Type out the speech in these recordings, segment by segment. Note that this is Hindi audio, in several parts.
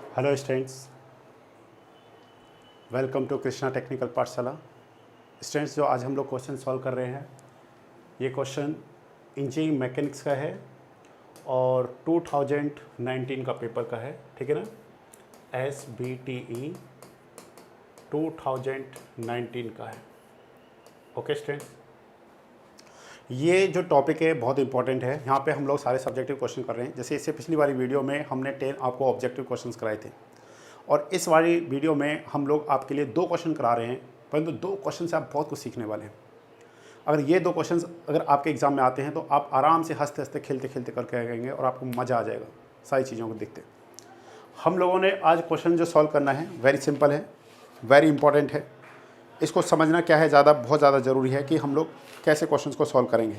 Hello students, welcome to Krishna technical Pathshala. Students, जो आज हम लोग क्वेश्चन सॉल्व कर रहे हैं, ये क्वेश्चन इंजीनियरिंग मैकेनिक्स का है और 2019 का पेपर का है, ठीक है ना। SBTE 2019 का है। ओके स्टूडेंट्स, ये जो टॉपिक है बहुत इंपॉर्टेंट है। यहाँ पे हम लोग सारे सब्जेक्टिव क्वेश्चन कर रहे हैं। जैसे इससे पिछली वाली वीडियो में हमने 10 आपको ऑब्जेक्टिव क्वेश्चंस कराए थे और इस वाली वीडियो में हम लोग आपके लिए 2 क्वेश्चन करा रहे हैं, परंतु 2 क्वेश्चन से आप बहुत कुछ सीखने वाले हैं। अगर ये 2 क्वेश्चंस अगर आपके एग्जाम में आते हैं तो आप आराम से हंसते हंसते खेलते खेलते करके आएंगे और आपको मज़ा आ जाएगा सारी चीज़ों को देखते। हम लोगों ने आज क्वेश्चन जो सॉल्व करना है वेरी सिंपल है, वेरी इंपॉर्टेंट है। इसको समझना क्या है बहुत ज़्यादा ज़रूरी है कि हम लोग कैसे क्वेश्चन को सॉल्व करेंगे,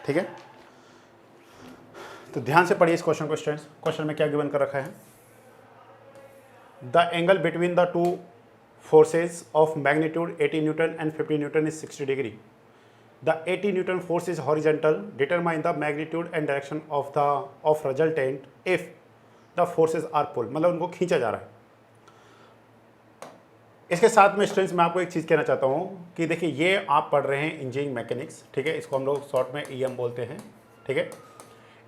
ठीक है। तो ध्यान से पढ़िए इस क्वेश्चन को स्टूडेंट्स। क्वेश्चन में क्या गिवन कर रखा है? The angle between the two forces of magnitude 80 Newton and 50 Newton is 60 degree. The 80 Newton force is horizontal. Determine the magnitude and direction of resultant if the forces are pulled. मतलब उनको खींचा जा रहा है। इसके साथ में स्टूडेंट्स मैं आपको एक चीज़ कहना चाहता हूँ कि देखिए, ये आप पढ़ रहे हैं इंजीनियरिंग मैकेनिक्स, ठीक है। इसको हम लोग शॉर्ट में EM बोलते हैं, ठीक है।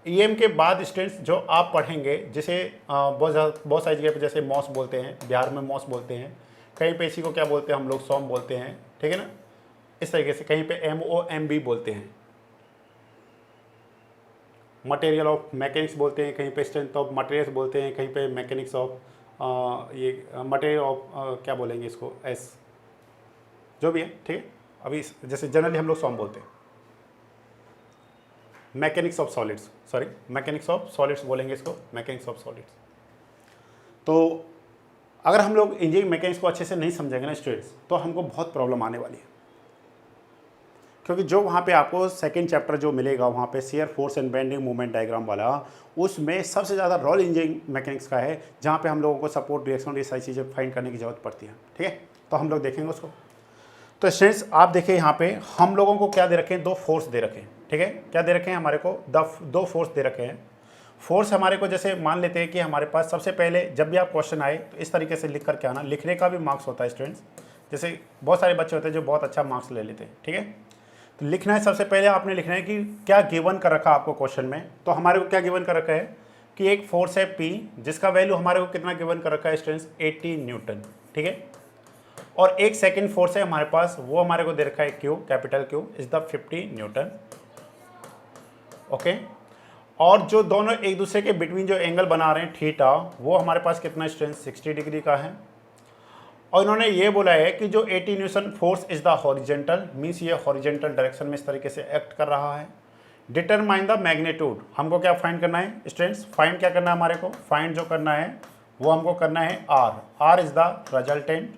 EM के बाद स्टूडेंट्स जो आप पढ़ेंगे, जिसे बहुत सारी जगह पे जैसे मॉस बोलते हैं, बिहार में मॉस बोलते हैं, कहीं पे इसी को क्या बोलते हैं हम लोग, सॉम बोलते हैं, ठीक है ना। इस तरीके से कहीं पे MOM भी बोलते हैं, मटेरियल ऑफ मैकेनिक्स बोलते हैं, कहीं पे स्ट्रेंथ ऑफ मटेरियल्स बोलते हैं, कहीं पे मैकेनिक्स ऑफ ये मटेरियल ऑफ क्या बोलेंगे इसको, एस जो भी है, ठीक है। अभी जैसे जनरली हम लोग सॉम बोलते हैं, mechanics of solids, sorry mechanics of solids बोलेंगे इसको, मैकेनिक्स ऑफ सॉलिड्स। तो अगर हम लोग इंजीनियरिंग मैकेनिक्स को अच्छे से नहीं समझेंगे ना स्टूडेंट्स, तो हमको बहुत प्रॉब्लम आने वाली है। क्योंकि जो वहाँ पे आपको सेकंड चैप्टर जो मिलेगा वहाँ पे shear force and bending movement diagram वाला, उसमें सबसे ज़्यादा रोल इंजीनियरिंग मैकेनिक्स का है, जहाँ पे हम लोगों को सपोर्ट रिएक्शन ये सारी चीज़ें फाइंड करने की ज़रूरत पड़ती है, ठीक है। तो हम लोग देखेंगे उसको। तो स्टूडेंट्स आप देखिए, यहाँ पे हम लोगों को क्या दे रखे हैं, 2 फोर्स दे रखे हैं, ठीक है। क्या दे रखे हैं हमारे को? 2 फोर्स दे रखे हैं। फोर्स हमारे को जैसे मान लेते हैं कि हमारे पास सबसे पहले जब भी आप क्वेश्चन आए तो इस तरीके से लिख करके आना। लिखने का भी मार्क्स होता है स्टूडेंट्स, जैसे बहुत सारे बच्चे होते हैं जो बहुत अच्छा मार्क्स ले लेते हैं, ठीक है। तो लिखना है, सबसे पहले आपने लिखना है कि क्या गिवन कर रखा आपको क्वेश्चन में। तो हमारे को क्या गिवन कर रखा है कि एक फोर्स है P, जिसका वैल्यू हमारे को कितना गिवन कर रखा है स्टूडेंट्स, 80 न्यूटन, ठीक है। और एक सेकंड फोर्स है हमारे पास, वो हमारे को दे रखा है Q, capital Q is the 50 Newton, okay. और जो दोनों एक दूसरे के बिटवीन जो एंगल बना रहे हैं थीटा, वो हमारे पास कितना स्ट्रेंथ 60 डिग्री का है। और इन्होंने ये बोला है कि जो 80 Newton force is the horizontal, means ये हॉरिजेंटल डायरेक्शन में इस तरीके से एक्ट कर रहा है। डिटरमाइन द मैग्नीट्यूड, हमको क्या फाइंड करना है स्टूडेंट्स, फाइंड क्या करना है हमारे को, फाइंड जो करना है वो हमको करना है R is the resultant.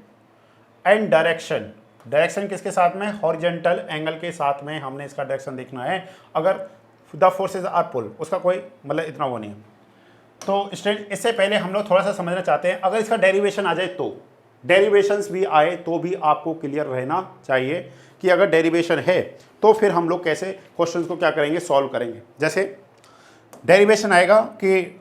And direction, direction किसके साथ में, हॉरिजेंटल एंगल के साथ में हमने इसका डायरेक्शन देखना है। अगर द फोर्सेज आर पुल, उसका कोई मतलब इतना वो नहीं है। तो स्टूडेंट इससे पहले हम लोग थोड़ा सा समझना चाहते हैं, अगर इसका डेरिवेशन आ जाए तो, डेरिवेशंस भी आए तो भी आपको क्लियर रहना चाहिए कि अगर डेरिवेशन है तो फिर हम लोग कैसे क्वेश्चंस को क्या करेंगे, सॉल्व करेंगे। जैसे डेरिवेशन आएगा कि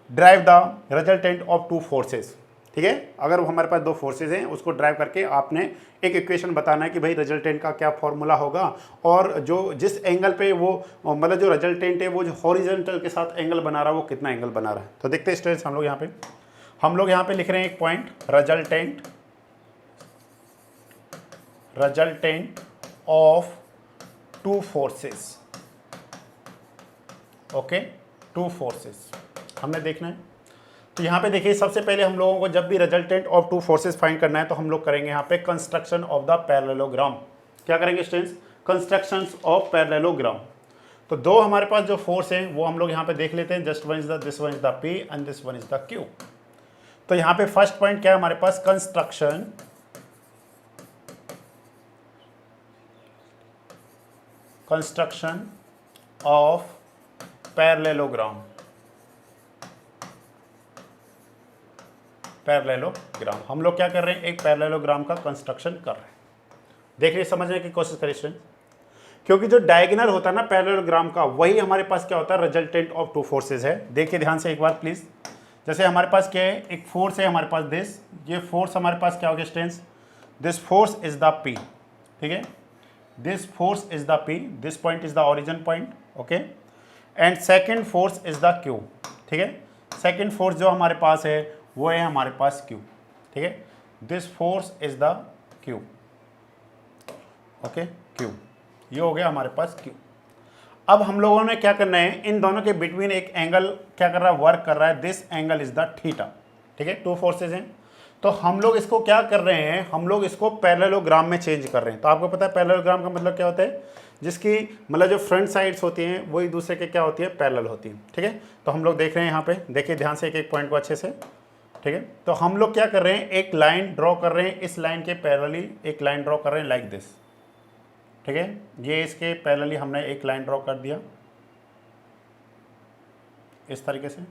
drive the resultant of 2 forces, ठीक है। अगर हमारे पास 2 फोर्सेज हैं, उसको ड्राइव करके आपने एक इक्वेशन बताना है कि भाई रिजल्टेंट का क्या फॉर्मूला होगा, और जो जिस एंगल पे वो मतलब जो रिजल्टेंट है वो जो हॉरिजॉन्टल के साथ एंगल बना रहा है वो कितना एंगल बना रहा है। तो देखते हैं स्टूडेंट्स, हम लोग यहाँ पे लिख रहे हैं एक point, resultant of 2 forces, okay, 2 forces हमने देखना है। तो यहाँ पे देखिए, सबसे पहले हम लोगों को जब भी रिजल्टेंट ऑफ 2 फोर्सेस फाइंड करना है तो हम लोग करेंगे यहाँ पे कंस्ट्रक्शन ऑफ द पैरेललोग्राम। क्या करेंगे स्टूडेंट्स, कंस्ट्रक्शन ऑफ पैरेललोग्राम। तो 2 हमारे पास जो फोर्स हैं वो हम लोग यहाँ पे देख लेते हैं। Just one is the, this one is the P and this one is the Q। तो यहाँ पे फर्स्ट पॉइंट क्या है हमारे पास, कंस्ट्रक्शन ऑफ पैरेललोग्राम। पैरेललोग्राम हम लोग क्या कर रहे हैं, एक पैरेललोग्राम का कंस्ट्रक्शन कर रहे हैं। देख रहे, समझने की कोशिश करिए स्टूडेंट, क्योंकि जो डायगोनल होता है ना पैरेललोग्राम का, वही हमारे पास क्या होता है, रिजल्टेंट ऑफ 2 फोर्सेज है। देखिए ध्यान से एक बार प्लीज, जैसे हमारे पास क्या है, एक फोर्स है हमारे पास दिस, ये फोर्स हमारे पास क्या हो गया students, this force is the P, ठीक है, this force is the P, this point is the origin point, okay, and second force is the Q, ठीक है, सेकेंड फोर्स जो हमारे पास है वो है हमारे पास क्यू, ठीक है, this force is the Q, okay, Q, ये हो गया हमारे पास क्यू। अब हम लोगों ने क्या करना है, इन दोनों के बिटवीन एक एंगल क्या कर रहा है, वर्क कर रहा है, this angle is the theta, ठीक है, टू फोर्सेज हैं, तो हम लोग इसको क्या कर रहे हैं, हम लोग इसको पैरेललोग्राम में चेंज कर रहे हैं। तो आपको पता है पैरेललोग्राम का मतलब क्या होता है, जिसकी मतलब जो फ्रंट साइड्स होती हैं वो एक दूसरे के क्या होती है, पैरेलल होती हैं, ठीक है। तो हम लोग देख रहे हैं यहाँ पे, देखिए ध्यान से एक एक पॉइंट को अच्छे से, ठीक है। तो हम लोग क्या कर रहे हैं, एक लाइन ड्रॉ कर रहे हैं, इस लाइन के पैरेलली एक लाइन ड्रॉ कर रहे हैं लाइक दिस, ठीक है, ये इसके पैरेलली हमने एक लाइन ड्रॉ कर दिया इस तरीके से।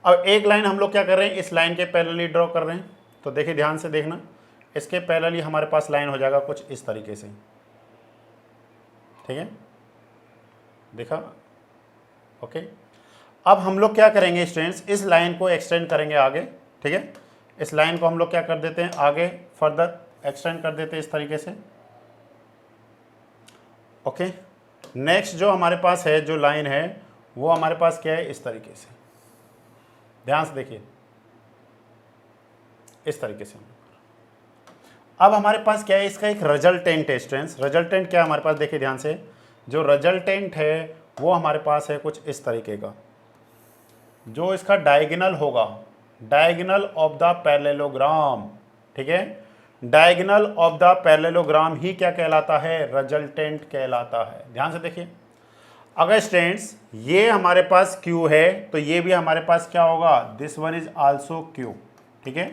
अब एक लाइन हम लोग क्या कर रहे हैं, इस लाइन के पैरेलली ड्रॉ कर रहे हैं, तो देखिए ध्यान से देखना, इसके पैरेलली हमारे पास लाइन हो जाएगा कुछ इस तरीके से, ठीक है, देखा, ओके। अब हम लोग क्या करेंगे स्टूडेंट्स, इस लाइन को एक्सटेंड करेंगे आगे, ठीक है, इस लाइन को हम लोग क्या कर देते हैं, आगे फर्दर एक्सटेंड कर देते हैं इस तरीके से, ओके। नेक्स्ट जो हमारे पास है, जो लाइन है वो हमारे पास क्या है, इस तरीके से, ध्यान से देखिए, इस तरीके से। अब हमारे पास क्या है, इसका एक रिजल्टेंट है स्टूडेंट्स, रिजल्टेंट क्या है हमारे पास, देखिए ध्यान से, जो रिजल्टेंट है वो हमारे पास है कुछ इस तरीके का, जो इसका डायगोनल होगा, डायगोनल ऑफ द पैरेललोग्राम, ठीक है, डायगोनल ऑफ द पैरेललोग्राम ही क्या कहलाता है, रिजल्टेंट कहलाता है। ध्यान से देखिए, अगर स्टूडेंट्स ये हमारे पास Q है तो ये भी हमारे पास क्या होगा, this one is also Q, ठीक है,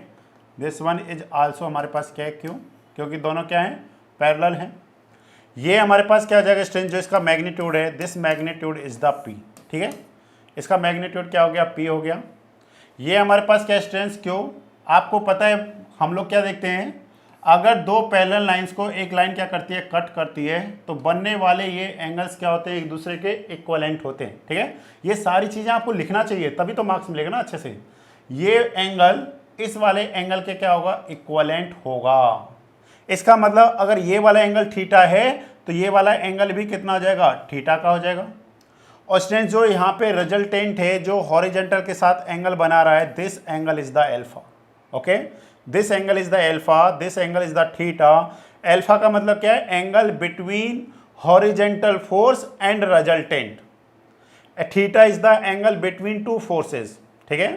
दिस वन इज आल्सो हमारे पास क्या है Q, क्योंकि दोनों क्या हैं, पैरेलल हैं। ये हमारे पास क्या हो जाएगा स्टूडेंट, जो इसका मैग्नीट्यूड है, this magnitude is the P, ठीक है, इसका मैग्नीट्यूड क्या हो गया, P हो गया। ये हमारे पास क्या स्टूडेंट्स Q, आपको पता है हम लोग क्या देखते हैं, अगर दो पैरेलल लाइंस को एक लाइन क्या करती है, कट करती है, तो बनने वाले ये एंगल्स क्या होते हैं, एक दूसरे के इक्वलेंट होते हैं, ठीक है। ये सारी चीज़ें आपको लिखना चाहिए, तभी तो मार्क्स मिलेगा ना अच्छे से। ये एंगल इस वाले एंगल के क्या होगा, इक्वलेंट होगा। इसका मतलब अगर ये वाला एंगल थीटा है तो ये वाला एंगल भी कितना हो जाएगा, थीटा का हो जाएगा। और स्टूडेंट जो यहाँ पे रिजल्टेंट है, जो हॉरिजॉन्टल के साथ एंगल बना रहा है, this angle is the alpha, okay, this angle is the alpha, this angle is the theta. Alpha का मतलब क्या है, angle between horizontal force and resultant, theta is the angle between two forces, ठीक है।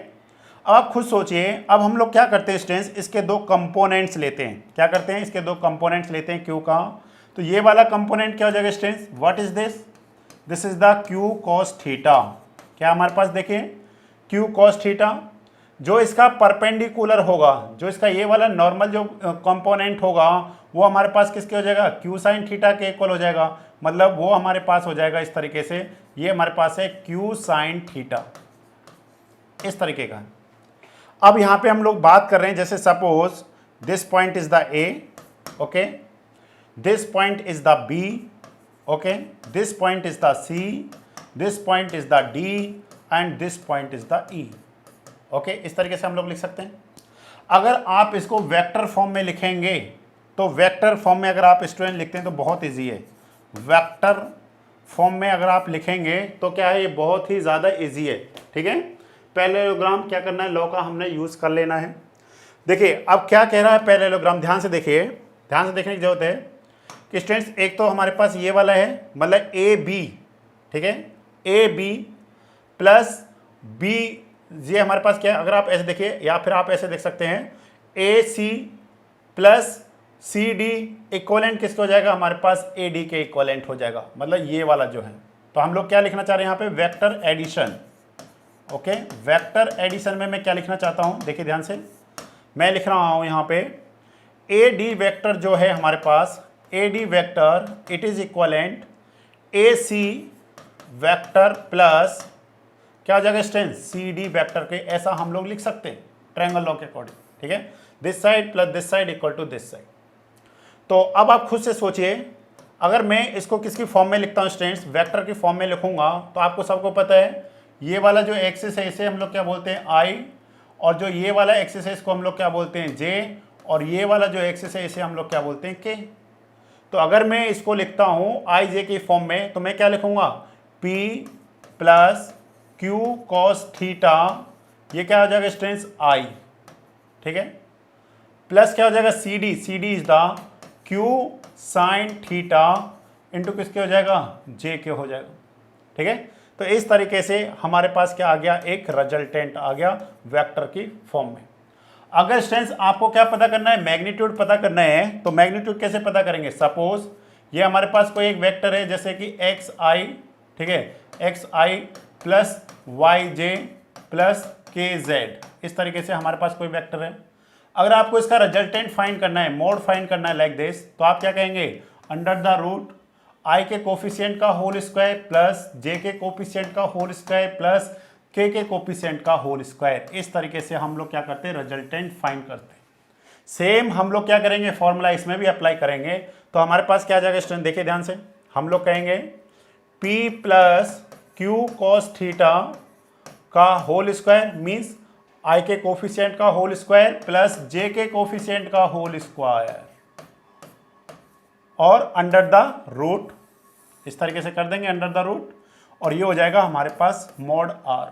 अब आप खुद सोचिए, अब हम लोग क्या करते हैं स्टूडेंट्स, इसके दो कंपोनेंट्स लेते हैं, क्या करते हैं, इसके दो कंपोनेंट्स लेते हैं क्यू का। तो ये वाला कंपोनेंट क्या हो जाएगा students, what is this, this is the Q cos theta, क्या हमारे पास देखिए क्यू कॉस थीटा। जो इसका परपेंडिकुलर होगा, जो इसका ये वाला नॉर्मल जो कंपोनेंट होगा वो हमारे पास किसके हो जाएगा, क्यू साइन थीटा के इक्वल हो जाएगा, मतलब वो हमारे पास हो जाएगा इस तरीके से, ये हमारे पास है क्यू साइन थीटा, इस तरीके का। अब यहाँ पे हम लोग बात कर रहे हैं, जैसे suppose this point is the A, okay, this point is the B, okay, this point is the C, this point is the D and this point is the E, okay, इस तरीके से हम लोग लिख सकते हैं। अगर आप इसको वेक्टर फॉर्म में लिखेंगे तो वेक्टर फॉर्म में अगर आप स्टूडेंट लिखते हैं तो बहुत इजी है, वेक्टर फॉर्म में अगर आप लिखेंगे तो क्या है, ये बहुत ही ज़्यादा इजी है, ठीक है। पैरेललोग्राम क्या करना है, लॉ का हमने यूज़ कर लेना है। देखिए अब क्या कह रहा है पैरेललोग्राम, ध्यान से देखिए, ध्यान से देखने की जरूरत है कि स्टूडेंट्स एक तो हमारे पास ये वाला है, मतलब ए बी, ठीक है, ए बी प्लस बी, ये हमारे पास क्या है, अगर आप ऐसे देखिए या फिर आप ऐसे देख सकते हैं, A C plus C D equivalent किसको हो जाएगा, हमारे पास ए डी के इक्वलेंट हो जाएगा, मतलब ये वाला जो है। तो हम लोग क्या लिखना चाह रहे हैं यहाँ पे, vector addition, okay, vector addition में मैं क्या लिखना चाहता हूँ, देखिए ध्यान से, मैं लिख रहा हूँ यहाँ पे ए डी वेक्टर जो है हमारे पास, A D vector it is equivalent A C vector plus क्या हो जाएगा स्टूडेंट, सी डी वेक्टर के, ऐसा हम लोग लिख सकते हैं ट्रायंगल लॉ के अकॉर्डिंग, ठीक है, this side plus this side equal to this side. तो अब आप खुद से सोचिए, अगर मैं इसको किसकी फॉर्म में लिखता हूँ स्टूडेंट्स, वेक्टर की फॉर्म में लिखूंगा, तो आपको सबको पता है ये वाला जो एक्सिस है इसे हम लोग क्या बोलते हैं, आई, और जो ये वाला एक्सिस है इसको हम लोग क्या बोलते हैं जे, और ये वाला जो एक्सिस है इसे हम लोग क्या बोलते हैं के। तो अगर मैं इसको लिखता हूं आई जे के फॉर्म में तो मैं क्या लिखूंगा, P plus Q cos theta, ये क्या हो जाएगा स्टूडेंट्स आई, ठीक है, प्लस क्या हो जाएगा C D, C D is the Q sine theta into किसके हो जाएगा, जे के हो जाएगा, ठीक है। तो इस तरीके से हमारे पास क्या आ गया, एक रिजल्टेंट आ गया वेक्टर की फॉर्म में। अगर स्टूडेंट्स आपको क्या पता करना है, मैग्नीट्यूड पता करना है, तो मैग्नीट्यूड कैसे पता करेंगे, सपोज ये हमारे पास कोई एक वेक्टर है जैसे कि एक्स आई, ठीक है, एक्स आई प्लस वाई जे प्लस के जेड, इस तरीके से हमारे पास कोई वेक्टर है। अगर आपको इसका रिजल्टेंट फाइंड करना है, मोड फाइंड करना है लाइक दिस, तो आप क्या कहेंगे, अंडर द रूट आई के कोफिशिएंट का होल स्क्वायर प्लस जे के कोफिशिएंट का होल स्क्वायर प्लस के कोफिशिएंट का होल स्क्वायर। इस तरीके से हम लोग क्या करते हैं, रिजल्टेंट फाइंड करते हैं। सेम हम लोग क्या करेंगे, फॉर्मूला इसमें भी अप्लाई करेंगे। तो हमारे पास क्या आ जाएगा स्टूडेंट, देखिए ध्यान से, हम लोग कहेंगे P plus Q cos theta का होल स्क्वायर मीन्स आई के कोफिशिएंट का होल स्क्वायर प्लस जे के कोफिशिएंट का होल स्क्वायर और अंडर द रूट, इस तरीके से कर देंगे अंडर द रूट, और ये हो जाएगा हमारे पास मॉड आर।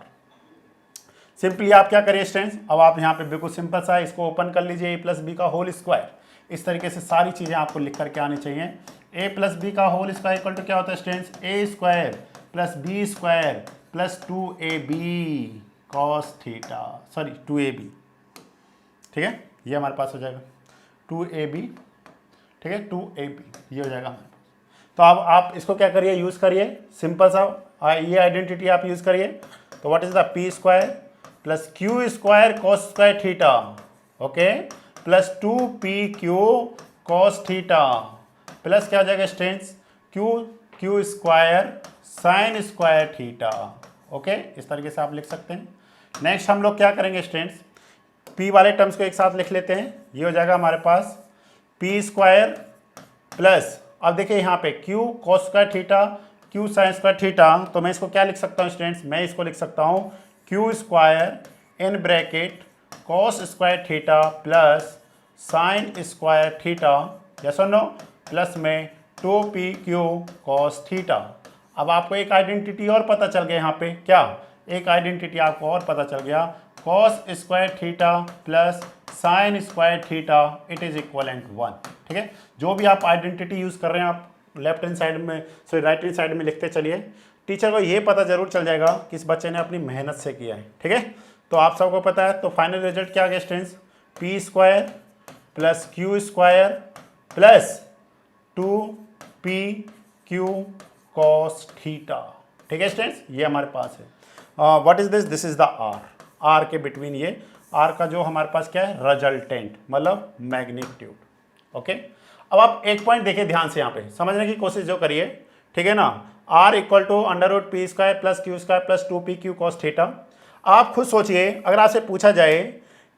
सिंपली आप क्या करिए स्टूडेंट्स, अब आप यहाँ पे बिल्कुल सिंपल सा इसको ओपन कर लीजिए, ए प्लस बी का होल स्क्वायर, इस तरीके से सारी चीज़ें आपको लिख करके आनी चाहिए। ए प्लस बी का होल स्क्वायर इक्वल टू क्या होता है students, A square plus B square plus 2ab cos theta, sorry 2ab, ठीक है, ये हमारे पास हो जाएगा 2ab, ठीक है, 2ab ये हो जाएगा हमारे पास। तो अब आप इसको क्या करिए, यूज़ करिए, सिंपल सा ये आइडेंटिटी आप यूज़ करिए। तो what is the P square plus Q square cos square theta, okay, plus 2pq cos theta plus क्या हो जाएगा students, Q square sine square theta, okay, इस तरीके से आप लिख सकते हैं। नेक्स्ट हम लोग क्या करेंगे स्टूडेंट्स, पी वाले टर्म्स को एक साथ लिख लेते हैं, ये हो जाएगा हमारे पास पी स्क्वायर प्लस, अब देखिए यहाँ पे Q cos square theta Q sine square theta, तो मैं इसको क्या लिख सकता हूँ स्टूडेंट्स, मैं इसको लिख सकता हूँ Q square in bracket cos square theta plus sine square theta, yes और नो, प्लस में 2pq कॉस थीटा। अब आपको एक आइडेंटिटी और पता चल गया यहाँ पे, क्या, एक आइडेंटिटी आपको और पता चल गया, cos square theta plus sine square theta it is equivalent 1, ठीक है। जो भी आप आइडेंटिटी यूज़ कर रहे हैं आप लेफ्ट हैंड साइड में, सॉरी राइट हैंड साइड में लिखते चलिए, टीचर को ये पता जरूर चल जाएगा कि इस बच्चे ने अपनी मेहनत से किया है, ठीक है। तो आप सबको पता है, तो फाइनल रिजल्ट क्या आ गया students, P square plus Q square plus 2pq cos theta, ठीक है स्टूडेंट्स, ये हमारे पास है। What is this is the R, R के बिटवीन ये आर का जो हमारे पास क्या है, रिजल्टेंट मतलब मैग्नीट्यूड, ओके। अब आप एक पॉइंट देखिए ध्यान से, यहाँ पे समझने की कोशिश जो करिए, ठीक है ना, R equal to under root P square plus Q square plus 2pq cos theta. आप खुद सोचिए, अगर आपसे पूछा जाए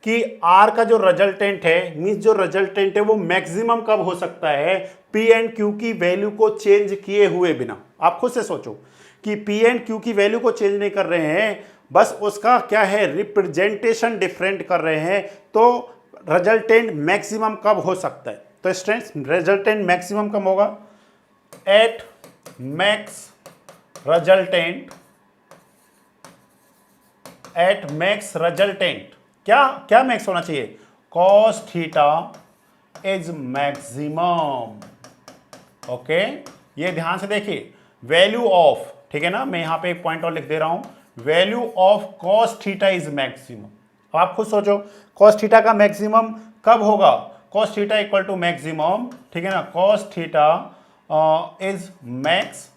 कि आर का जो रिजल्टेंट है, मीन्स जो रिजल्टेंट है वो मैक्सिमम कब हो सकता है, पी एंड क्यू की वैल्यू को चेंज किए हुए बिना। आप खुद से सोचो कि पी एंड क्यू की वैल्यू को चेंज नहीं कर रहे हैं, बस उसका क्या है, रिप्रेजेंटेशन डिफरेंट कर रहे हैं, तो रिजल्टेंट मैक्सिमम कब हो सकता है। तो स्टूडेंट्स रिजल्टेंट मैक्सिमम कब होगा, at max resultant, at max resultant क्या क्या मैक्स होना चाहिए, cos theta is maximum, okay. ये ध्यान से देखिए, वैल्यू ऑफ, ठीक है ना, मैं यहां पे एक पॉइंट और लिख दे रहा हूं, value of cos theta is maximum. अब आप खुद सोचो कॉस थीटा का मैक्सिमम कब होगा, cos theta equal to maximum, ठीक है ना, cos theta is max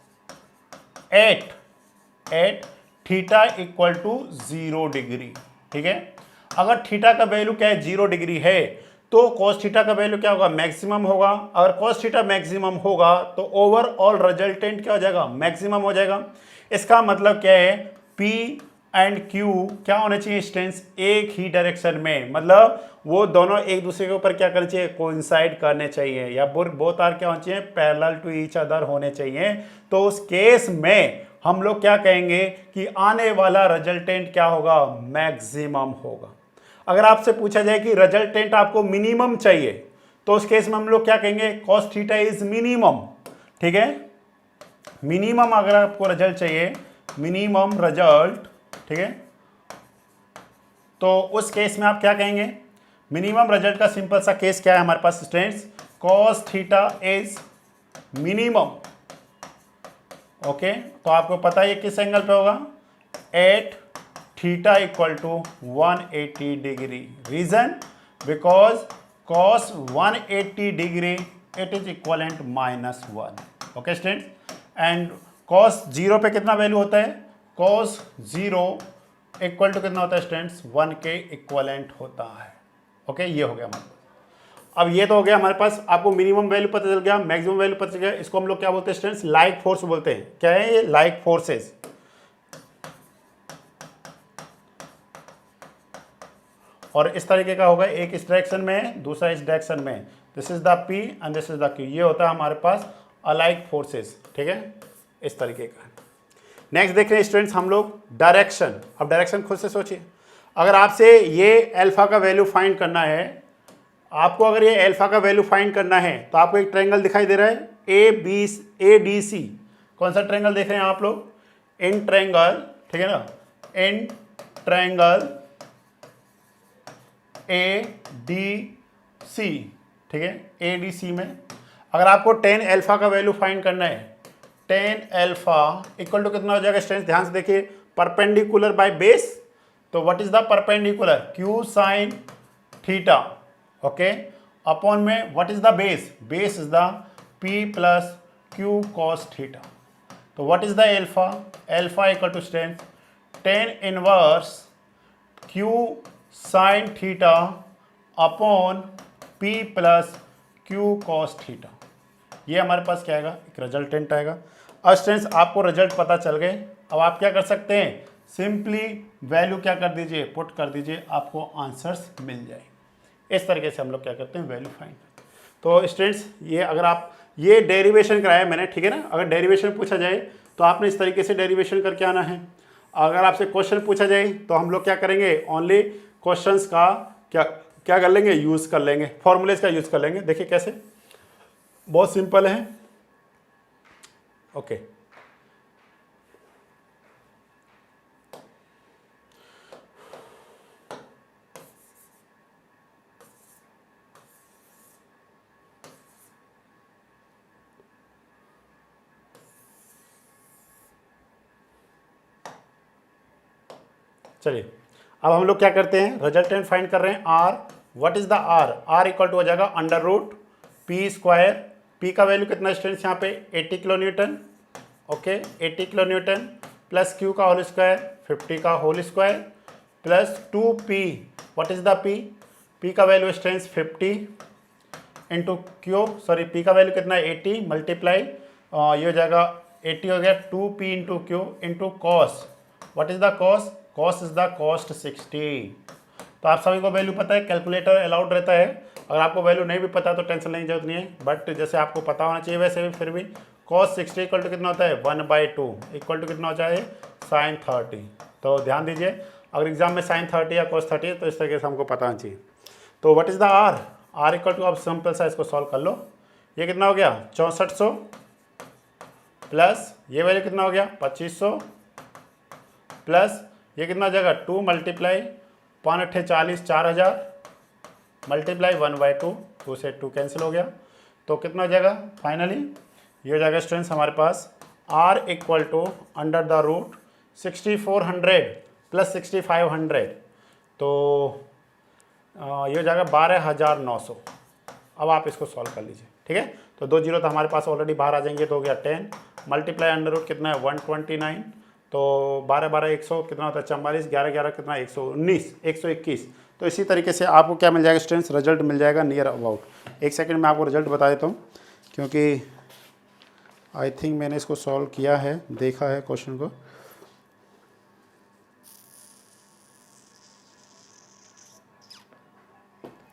at theta equal to 0 degree, ठीक है। अगर थीटा का वैल्यू क्या है, 0 डिग्री है, तो cos थीटा का वैल्यू क्या होगा, मैक्सिमम होगा। अगर cos थीटा मैक्सिमम होगा तो ओवरऑल रिजल्टेंट क्या हो जाएगा, मैक्सिमम हो जाएगा। इसका मतलब क्या है, P एंड Q क्या होने चाहिए स्टूडेंट्स, एक ही डायरेक्शन में, मतलब वो दोनों एक दूसरे के ऊपर क्या करने चाहिए, कोइंसाइड करने चाहिए, या बोथ आर क्या होने चाहिए, पैरेलल टू ईच अदर होने चाहिए। तो उस केस में हम लोग क्या कहेंगे कि आने वाला रिजल्टेंट क्या होगा, मैक्सिमम होगा। अगर आपसे पूछा जाए कि रिजल्टेंट आपको मिनिमम चाहिए तो उस केस में हम लोग क्या कहेंगे, कॉस थीटा इज मिनिमम। ठीक है, मिनिमम अगर आपको रिजल्ट चाहिए, मिनिमम रिजल्ट, ठीक है, तो उस केस में आप क्या कहेंगे, मिनिमम रिजल्ट का सिंपल सा केस क्या है हमारे पास students, cos theta is minimum. Okay, तो आपको पता है ये किस एंगल पे होगा, at theta equal to 180 degree. Reason, because cos 180 degree it is equivalent -1। Okay students, and cos 0 पे कितना वैल्यू होता है, कॉस 0 इक्वल टू कितना होता है स्टूडेंट्स, 1 के इक्वलेंट होता है। ओके, ये हो गया हमारे पास। अब ये तो हो गया हमारे पास, आपको मिनिमम वैल्यू पता चल गया, मैक्सिमम वैल्यू पता चल गया। इसको हम लोग क्या बोलते हैं स्टूडेंट्स, लाइक फोर्स बोलते हैं। क्या है ये, लाइक फोर्सेस। और इस तरीके का होगा, एक इस डायरेक्शन में, दूसरा इस डायरेक्शन में। This is the P and this is the Q। ये होता है हमारे पास अलाइक फोर्सेस। ठीक है, इस तरीके का। नेक्स्ट देख रहे हैं स्टूडेंट्स हम लोग डायरेक्शन। अब डायरेक्शन खुद से सोचिए, अगर आपसे ये अल्फा का वैल्यू फाइंड करना है, आपको अगर ये अल्फा का वैल्यू फाइंड करना है तो आपको एक ट्रायंगल दिखाई दे रहा है ADC। कौन सा ट्रायंगल देख रहे हैं आप लोग, इन ट्रायंगल, ठीक है ना, इन ट्रायंगल ADC। ठीक है, ADC में अगर आपको tan अल्फा का वैल्यू फाइंड करना है, tan अल्फा इक्वल टू कितना हो जाएगा स्टूडेंट्स, ध्यान से देखिए, परपेंडिकुलर बाय बेस। तो what is the perpendicular, Q sine theta. Okay, upon में what is the base, base is the P plus Q cos theta. तो what is the alpha, alpha equal to students tan inverse Q sine theta upon P plus Q cos theta. ये हमारे पास क्या आएगा, एक रिजल्टेंट आएगा। अब स्टूडेंट्स आपको रिजल्ट पता चल गए, अब आप क्या कर सकते हैं, सिंपली वैल्यू क्या कर दीजिए, पुट कर दीजिए, आपको आंसर्स मिल जाए। इस तरीके से हम लोग क्या करते हैं, वैल्यू फाइंड करते हैं। तो स्टूडेंट्स ये अगर आप ये डेरिवेशन कराया मैंने, ठीक है ना, अगर डेरिवेशन पूछा जाए तो आपने इस तरीके से डेरिवेशन करके आना है। अगर आपसे क्वेश्चन पूछा जाए तो हम लोग क्या करेंगे, ओनली क्वेश्चंस का क्या क्या कर लेंगे, यूज़ कर लेंगे, फॉर्मूलेज का यूज़ कर लेंगे। देखिए कैसे, बहुत सिंपल है। ओके, चलिए अब हम लोग क्या करते हैं, रिजल्टेंट फाइंड कर रहे हैं R। What is the R equal to हो जाएगा under root P square. P का वैल्यू कितना स्टूडेंट्स यहाँ पे 80 kilo newton. Okay, 80 kilo newton plus Q का होल स्क्वायर 50 का whole square plus 2P। What is the P का value students 50 into Q, sorry P का वैल्यू कितना है 80 मल्टीप्लाई, ये हो जाएगा 80 हो गया 2P into Q into cos. What is the cos, cos is the cost 60। तो आप सभी को वैल्यू पता है, कैलकुलेटर अलाउड रहता है। अगर आपको वैल्यू नहीं भी पता तो टेंशन लेने की जरूरत नहीं है, बट जैसे आपको पता होना चाहिए वैसे भी फिर भी कॉस 60 इक्वल टू कितना होता है 1/2 इक्वल टू कितना हो जाए साइन 30। तो ध्यान दीजिए, अगर एग्जाम में साइन 30 या कॉस 30 तो इस तरीके से हमको पता होना चाहिए। तो what is the R equal to, आप सिंपल सा इसको सॉल्व कर लो। ये कितना हो गया 6400 प्लस ये वैल्यू कितना हो गया 2500 प्लस ये कितना हो जाएगा 2 मल्टीप्लाई 5 8 40 4000 मल्टीप्लाई 1/2, 2 से 2 कैंसिल हो गया। तो कितना हो जाएगा फाइनली, ये हो जाएगा स्टूडेंट्स हमारे पास R equal to under the root 6400 plus 6500। तो ये हो जाएगा 12900। अब आप इसको सॉल्व कर लीजिए, ठीक है। तो 2 जीरो तो हमारे पास ऑलरेडी बाहर आ जाएंगे, तो हो गया 10 मल्टीप्लाई अंडर रूट कितना है 129। तो 12 12 100 कितना होता है 44, 11 11 कितना 119 121। तो इसी तरीके से आपको क्या मिल जाएगा स्टूडेंट्स, रिजल्ट मिल जाएगा नियर अबाउट। एक सेकंड में आपको रिजल्ट बता देता हूँ, क्योंकि आई थिंक मैंने इसको सॉल्व किया है, देखा है क्वेश्चन को।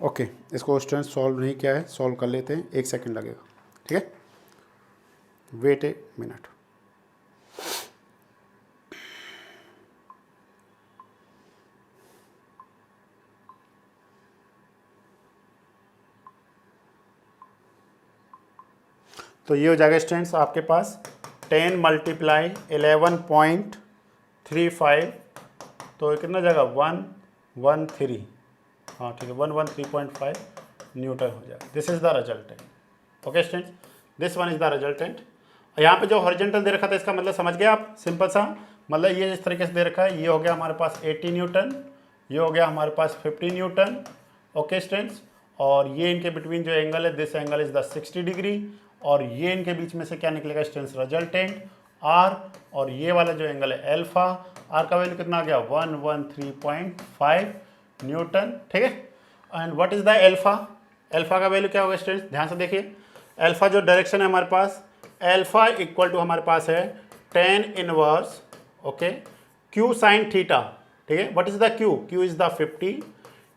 ओके, इसको स्टूडेंट्स सॉल्व नहीं किया है, सॉल्व कर लेते हैं, 1 सेकंड लगेगा, ठीक है, वेट ए मिनट। तो ये हो जाएगा स्टूडेंट्स आपके पास 10 मल्टीप्लाई 11.35, तो कितना जाएगा 113, हाँ ठीक है 113.5 न्यूटन हो जाएगा। This is the resultant. Okay students, this one is the resultant. यहाँ पे जो हॉरिजॉन्टल दे रखा था इसका मतलब समझ गए आप, सिंपल सा मतलब ये इस तरीके से दे रखा है, ये हो गया हमारे पास 80 न्यूटन, ये हो गया हमारे पास 50 न्यूटन। ओके स्टूडेंट्स, और ये इनके बिटवीन जो एंगल है this angle is the 60 degree, और ये इनके बीच में से क्या निकलेगा स्टूडेंट्स रिजल्टेंट आर, और ये वाला जो एंगल है एल्फा, आर का वैल्यू कितना आ गया 113.5 न्यूटन। ठीक है, and what is the alpha, alpha का वैल्यू क्या होगा स्टूडेंट्स, ध्यान से देखिए। एल्फा जो डायरेक्शन है हमारे पास, एल्फा इक्वल टू हमारे पास है 10 inverse okay Q sine theta. ठीक है, what is the Q, Q is the 50,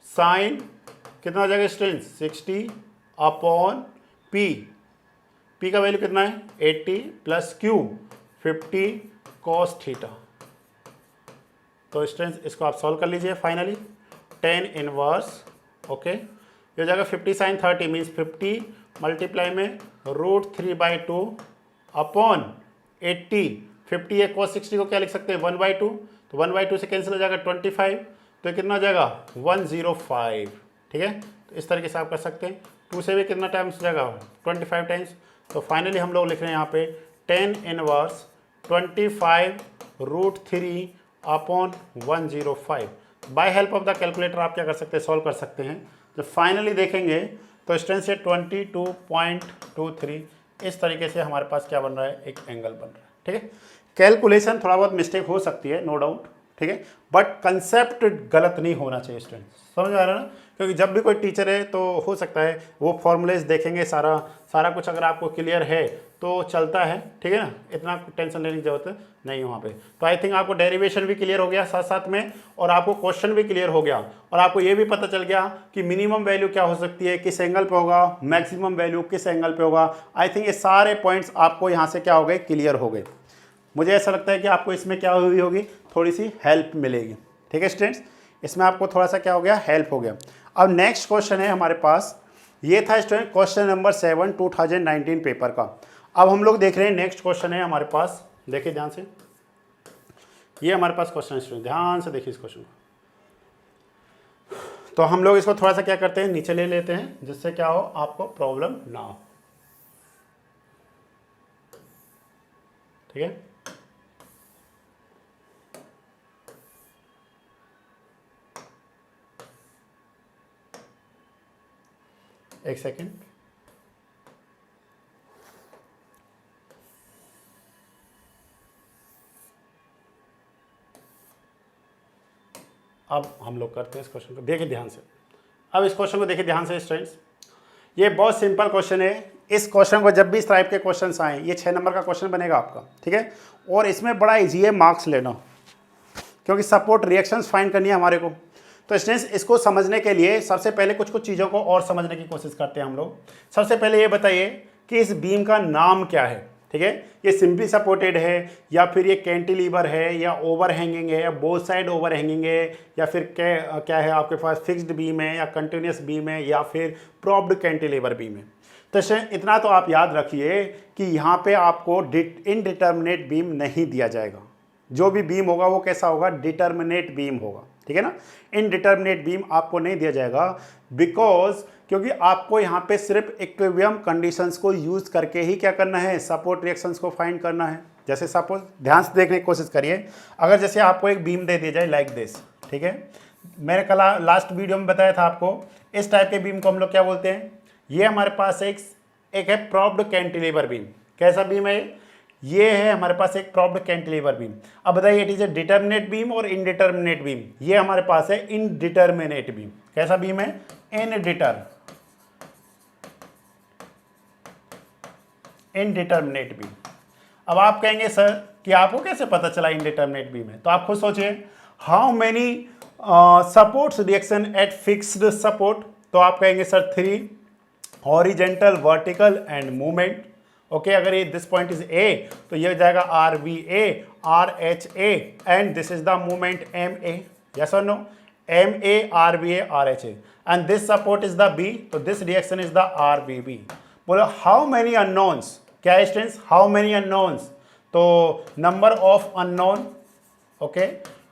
sine कितना हो जाएगा स्टूडेंट्स 60 अपॉन पी, पी का वैल्यू कितना है 80 प्लस क्यू 50 कॉस थीटा। तो स्टूडेंट्स इसको आप सॉल्व कर लीजिए फाइनली, 10 इनवर्स ओके ये हो जाएगा 50 साइन 30 मीन्स 50 मल्टीप्लाई में √3/2 अपॉन 80, 50 है cos 60 को क्या लिख सकते हैं 1/2, तो 1/2 से कैंसिल हो जाएगा 25, तो ये कितना हो जाएगा 105। ठीक है, तो इस तरीके से आप कर सकते हैं। 2 से भी कितना टाइम्स हो जाएगा 25 टाइम्स, तो फाइनली हम लोग लिख रहे हैं यहाँ पे 10 inverse 25√3 upon 105। By help of the calculator आप क्या कर सकते हैं, सॉल्व कर सकते हैं। जब फाइनली देखेंगे तो स्ट्रेंथ से 22.23 इस तरीके से हमारे पास क्या बन रहा है, एक एंगल बन रहा है। ठीक है, कैलकुलेशन थोड़ा बहुत मिस्टेक हो सकती है नो डाउट, ठीक है, बट कंसेप्ट गलत नहीं होना चाहिए स्टूडेंट, समझ आ रहा है ना, क्योंकि जब भी कोई टीचर है तो हो सकता है वो फॉर्मूलेज देखेंगे, सारा कुछ अगर आपको क्लियर है तो चलता है। ठीक है ना, इतना टेंशन लेने की जरूरत नहीं वहाँ पे। तो आई थिंक आपको डेरिवेशन भी क्लियर हो गया साथ साथ में, और आपको क्वेश्चन भी क्लियर हो गया, और आपको ये भी पता चल गया कि मिनिमम वैल्यू क्या हो सकती है, किस एंगल पे होगा, मैक्सिमम वैल्यू किस एंगल पे होगा। आई थिंक ये सारे पॉइंट्स आपको यहाँ से क्या हो गए, क्लियर हो गए। मुझे ऐसा लगता है कि आपको इसमें क्या हुई होगी, थोड़ी सी हेल्प मिलेगी। ठीक है स्टूडेंट्स, इसमें आपको थोड़ा सा क्या हो गया, हेल्प हो गया। अब नेक्स्ट क्वेश्चन है हमारे पास, ये था स्टूडेंट क्वेश्चन नंबर 7 2019 पेपर का। अब हम लोग देख रहे हैं नेक्स्ट क्वेश्चन है हमारे पास, देखिए ध्यान से, ये हमारे पास क्वेश्चन है स्टूडेंट, ध्यान से देखिए इस क्वेश्चन को। तो हम लोग इसको थोड़ा सा क्या करते हैं, नीचे ले लेते हैं, जिससे क्या हो आपको प्रॉब्लम ना हो। ठीक है, एक सेकेंड, अब हम लोग करते हैं इस क्वेश्चन को, देखिए ध्यान से। अब इस क्वेश्चन को देखिए ध्यान से स्टूडेंट्स, ये बहुत सिंपल क्वेश्चन है। इस क्वेश्चन को जब भी इस टाइप के क्वेश्चन आए, ये 6 नंबर का क्वेश्चन बनेगा आपका। ठीक है, और इसमें बड़ा इजी है मार्क्स लेना, क्योंकि सपोर्ट रिएक्शंस फाइंड करनी है हमारे को। तो स्टूडेंट्स इसको समझने के लिए सबसे पहले कुछ चीज़ों को और समझने की कोशिश करते हैं हम लोग। सबसे पहले ये बताइए कि इस बीम का नाम क्या है। ठीक है, ये सिंपली सपोर्टेड है, या फिर ये कैंटिलीवर है, या ओवर हैंगिंग है, या बोथ साइड ओवर हैंगिंग है, या फिर क्या है आपके पास फिक्स्ड बीम है, या कंटिन्यूस बीम है, या फिर प्रॉप्ड कैंटिलीवर बीम है। तो इतना तो आप याद रखिए कि यहाँ पे आपको इनडिटर्मिनेट बीम नहीं दिया जाएगा। जो भी बीम होगा वो कैसा होगा, डिटर्मिनेट बीम होगा। ठीक है ना, इनडिटर्मिनेट बीम आपको नहीं दिया जाएगा, बिकॉज क्योंकि आपको यहाँ पे सिर्फ इक्विलिब्रियम कंडीशंस को यूज करके ही क्या करना है, सपोर्ट रिएक्शंस को फाइंड करना है। जैसे सपोज ध्यान से देखने की कोशिश करिए, अगर जैसे आपको एक बीम दे दी जाए लाइक दिस। ठीक है, मैंने कल लास्ट वीडियो में बताया था आपको, इस टाइप के बीम को हम लोग क्या बोलते हैं, ये हमारे पास एक है प्रॉप्ड कैंटिलीवर बीम। कैसा बीम है ये, है हमारे पास एक प्रॉप्ड कैंटिलीवर बीम। अब बताइए it is a determinate beam और इनडिटर्मिनेट बीम। ये हमारे पास है इनडिटर्मिनेट बीम। कैसा बीम है, इनडिटर्मिनेट बीम। अब आप कहेंगे सर कि आपको कैसे पता चला इनडिटर्मिनेट बीम है, तो आप खुद सोचिए, how many supports reaction at fixed support. तो आप कहेंगे sir 3 horizontal, vertical and movement. Okay, अगर ये दिस पॉइंट इज ए तो ये हो जाएगा RVA, RHA and this is the movement MA। Yes और no, MA, RVA, RHA and this support is the B, तो this reaction is the RVB। बोलो हाउ मेनी अननोन्स, क्या है स्टूडेंट्स, हाउ मेनी अननोन्स, तो number of unknown, okay,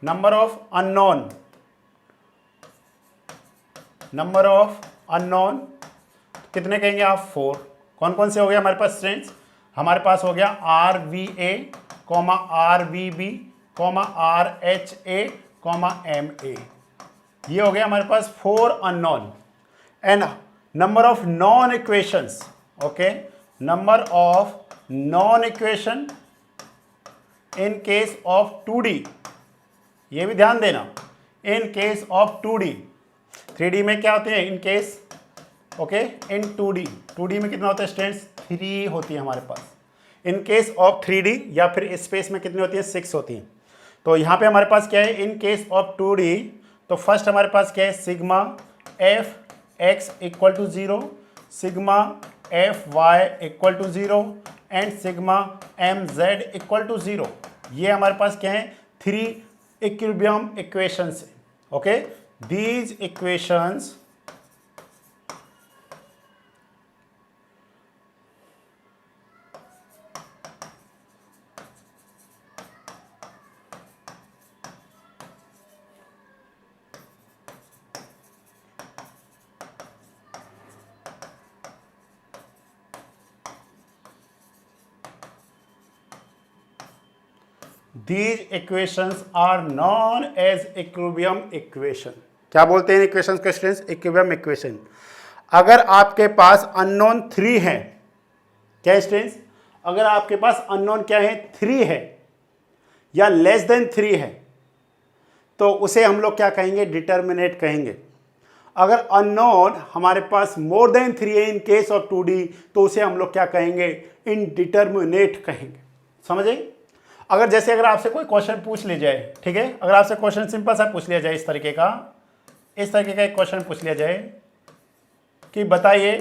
number of unknown, number of unknown कितने कहेंगे आप, 4। कौन कौन से हो गया हमारे पास स्टूडेंट्स, हमारे पास हो गया R V A comma R V B comma R H A comma M A, ये हो गया हमारे पास 4 unknown. And number of non equations, okay, number of non equation in case of 2D, ये भी ध्यान देना, इन केस ऑफ 2D, 3D में क्या होते हैं in case, okay, in 2D में कितना होता है स्टूडेंट्स, 3 होती है हमारे पास। इन केस ऑफ 3D या फिर स्पेस में कितनी होती है, 6 होती है। तो यहाँ पे हमारे पास क्या है, इन केस ऑफ 2D, तो फर्स्ट हमारे पास क्या है, sigma F X equal to 0, sigma F Y equal to 0 and sigma M Z equal to 0। ये हमारे पास क्या है, 3 equilibrium equations, okay, these equations These equations are known as equilibrium equation। क्या बोलते हैं इक्वेशंस के स्टूडेंट्स, इक्विलिब्रियम इक्वेशन। अगर आपके पास अननोन 3 है, क्या स्टूडेंट्स, अगर आपके पास अननोन क्या है, 3 है या लेस देन 3 है, तो उसे हम लोग क्या कहेंगे, डिटर्मिनेट कहेंगे। अगर अननोन हमारे पास मोर देन 3 है इन केस ऑफ 2D, तो उसे हम लोग क्या कहेंगे, इनडिटर्मिनेट कहेंगे। समझे? अगर जैसे अगर आपसे कोई क्वेश्चन पूछ लिया जाए, ठीक है, अगर आपसे क्वेश्चन सिंपल सा पूछ लिया जाए, इस तरीके का एक क्वेश्चन पूछ लिया जाए कि बताइए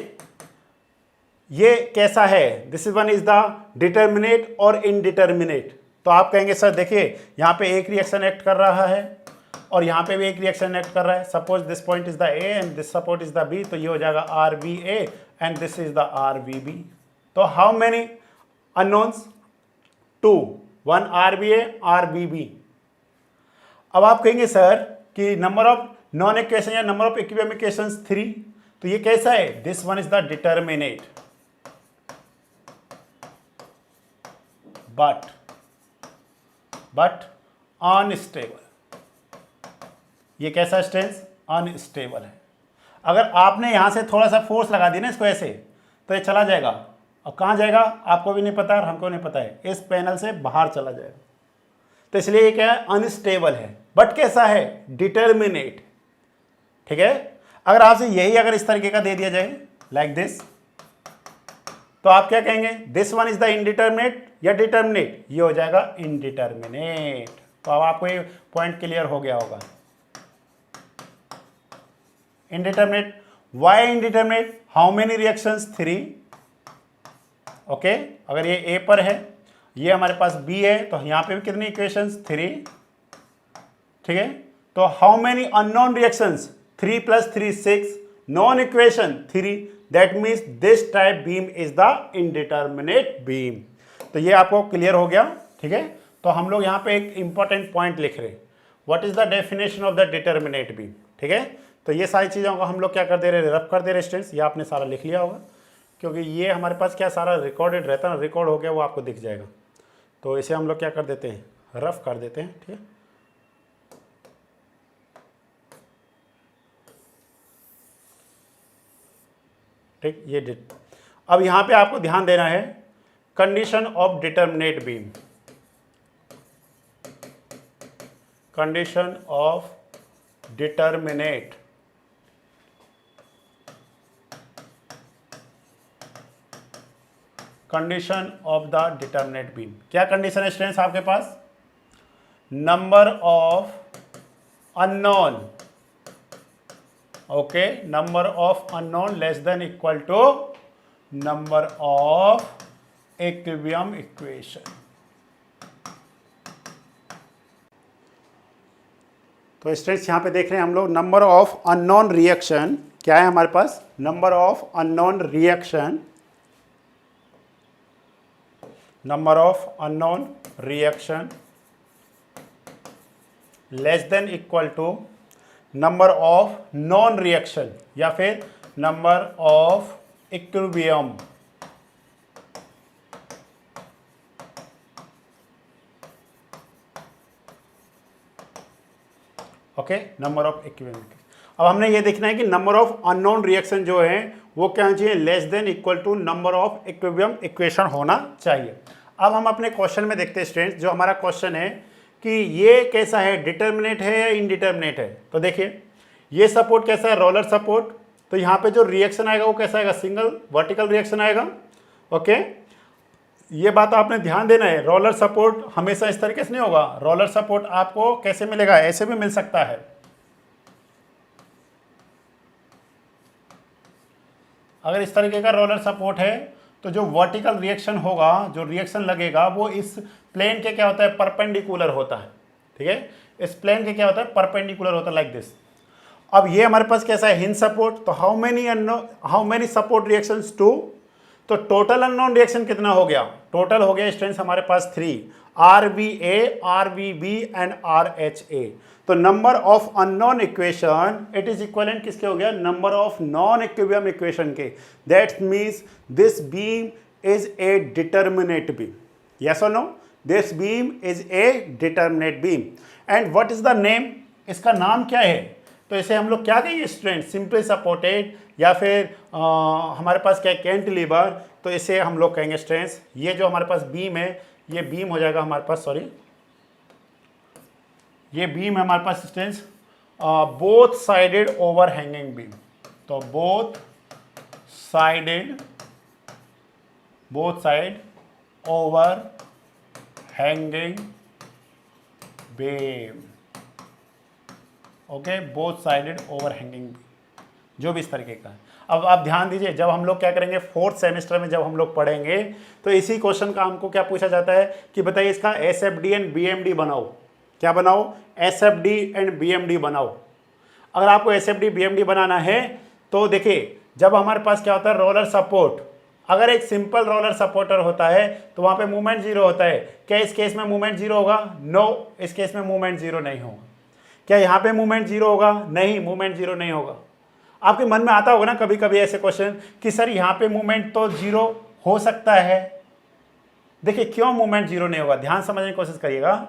ये कैसा है, this is one is the determinate और इनडिटर्मिनेट, तो आप कहेंगे सर देखिए यहाँ पे एक रिएक्शन एक्ट कर रहा है और यहाँ पे भी एक रिएक्शन एक्ट कर रहा है। Suppose this point is the A and this support is the B, तो ये हो जाएगा R B A and this is the R B B. तो how many unknowns, 2, 1 R B A R B B. अब आप कहेंगे सर कि नंबर ऑफ नॉन इक्वेशन या नंबर ऑफ इक्विलिब्रियम इक्वेशंस 3, तो ये कैसा है, this one is the determinate but unstable. ये कैसा स्टेंस, अनस्टेबल है। अगर आपने यहां से थोड़ा सा फोर्स लगा दिया ना इसको ऐसे, तो ये चला जाएगा। अब कहाँ जाएगा आपको भी नहीं पता और हमको नहीं पता है, इस पैनल से बाहर चला जाएगा। तो इसलिए ये क्या है, अनस्टेबल है, बट कैसा है, डिटर्मिनेट। ठीक है, अगर आपसे यही अगर इस तरीके का दे दिया जाए लाइक दिस, तो आप क्या कहेंगे, this one is the indeterminate या डिटर्मिनेट, ये हो जाएगा इनडिटर्मिनेट। तो अब आपको ये पॉइंट क्लियर हो गया होगा। Indeterminate, why indeterminate, how many reactions, 3, okay. अगर ये ए पर है, ये हमारे पास बी है, तो यहाँ पे भी कितनी इक्वेशंस, 3, ठीक है। तो how many unknown reactions, 3 + 3 6, non equation 3, that means this type beam is the indeterminate beam. तो ये आपको क्लियर हो गया, ठीक है। तो हम लोग यहाँ पे एक इंपॉर्टेंट पॉइंट लिख रहे हैं, what is the definition of the determinate beam, ठीक है। तो ये सारी चीज़ों को हम लोग क्या कर दे रहे, रफ कर दे रहे स्टूडेंट्स। ये आपने सारा लिख लिया होगा, क्योंकि ये हमारे पास क्या सारा रिकॉर्डेड रहता है ना, रिकॉर्ड हो गया वो आपको दिख जाएगा। तो इसे हम लोग क्या कर देते हैं, रफ कर देते हैं, ठीक है। ठीक, ये डिट। अब यहाँ पे आपको ध्यान देना है, condition of determinate beam, condition of determinate, condition of the determinate beam. क्या कंडीशन है स्टूडेंट्स आपके पास, number of unknown, okay, number of unknown less than equal to number of equilibrium equation. तो स्टूडेंट्स यहाँ पे देख रहे हैं हम लोग, नंबर ऑफ अननोन रिएक्शन क्या है हमारे पास, number of unknown reaction number of unknown reaction less than equal to number of known reaction या फिर number of equilibrium. Okay, number of equilibrium. अब हमने ये देखना है कि नंबर ऑफ अननोन रिएक्शन जो है वो क्या चाहिए, less than equal to number of equilibrium equation होना चाहिए। अब हम अपने क्वेश्चन में देखते हैं स्टूडेंट्स, जो हमारा क्वेश्चन है कि ये कैसा है, डिटर्मिनेट है या इनडिटर्मिनेट है। तो देखिए ये सपोर्ट कैसा है, रोलर सपोर्ट। तो यहाँ पे जो रिएक्शन आएगा वो कैसा आएगा, सिंगल वर्टिकल रिएक्शन आएगा। ओके, ये बात आपने ध्यान देना है, रोलर सपोर्ट हमेशा इस तरीके से नहीं होगा। रोलर सपोर्ट आपको कैसे मिलेगा, ऐसे भी मिल सकता है। अगर इस तरीके का रोलर सपोर्ट है तो जो वर्टिकल रिएक्शन होगा, जो रिएक्शन लगेगा वो इस प्लेन के क्या होता है, परपेंडिकुलर होता है। ठीक है, इस प्लेन के क्या होता है, परपेंडिकुलर होता है, लाइक दिस। अब ये हमारे पास कैसा है, हिंज सपोर्ट। तो हाउ मेनी सपोर्ट रिएक्शंस, 2। तो टोटल अननोन रिएक्शन कितना हो गया, टोटल हो गया स्टूडेंट्स हमारे पास 3, RBA, RBB एंड RH। तो number of unknown equation it is equivalent किसके हो गया, number of known equilibrium equation के। That means this beam is a determinate beam. Yes और no, this beam is a determinate beam. And what is the name, इसका नाम क्या है। तो इसे हम लोग क्या कहेंगे स्टूडेंट, सिंपली सपोर्टेड या फिर हमारे पास क्या है, कैंटिलीवर। तो इसे हम लोग कहेंगे स्टूडेंट्स, ये जो हमारे पास बीम है, ये बीम हो जाएगा हमारे पास, सॉरी ये बीम है हमारे पास students both sided overhanging beam. तो both side overhanging beam. Okay, both sided overhanging, जो भी इस तरीके का है। अब आप ध्यान दीजिए, जब हम लोग क्या करेंगे, 4th सेमेस्टर में जब हम लोग पढ़ेंगे तो इसी क्वेश्चन का हमको क्या पूछा जाता है कि बताइए इसका SFD एंड BMD बनाओ। क्या बनाओ, SFD एंड BMD बनाओ। अगर आपको SFD BMD बनाना है तो देखिए, जब हमारे पास क्या होता है, रोलर सपोर्ट, अगर एक सिंपल रोलर सपोर्टर होता है तो वहाँ पे मूवमेंट 0 होता है। क्या इस केस में मूवमेंट 0 होगा, नो, इस केस में मूवमेंट 0 नहीं होगा। क्या यहाँ पे मूवमेंट 0 होगा, नहीं, मूवमेंट 0 नहीं होगा। आपके मन में आता होगा ना कभी कभी ऐसे क्वेश्चन कि सर यहाँ पे मूवमेंट तो 0 हो सकता है। देखिए क्यों मूवमेंट 0 नहीं होगा, ध्यान समझने की कोशिश करिएगा।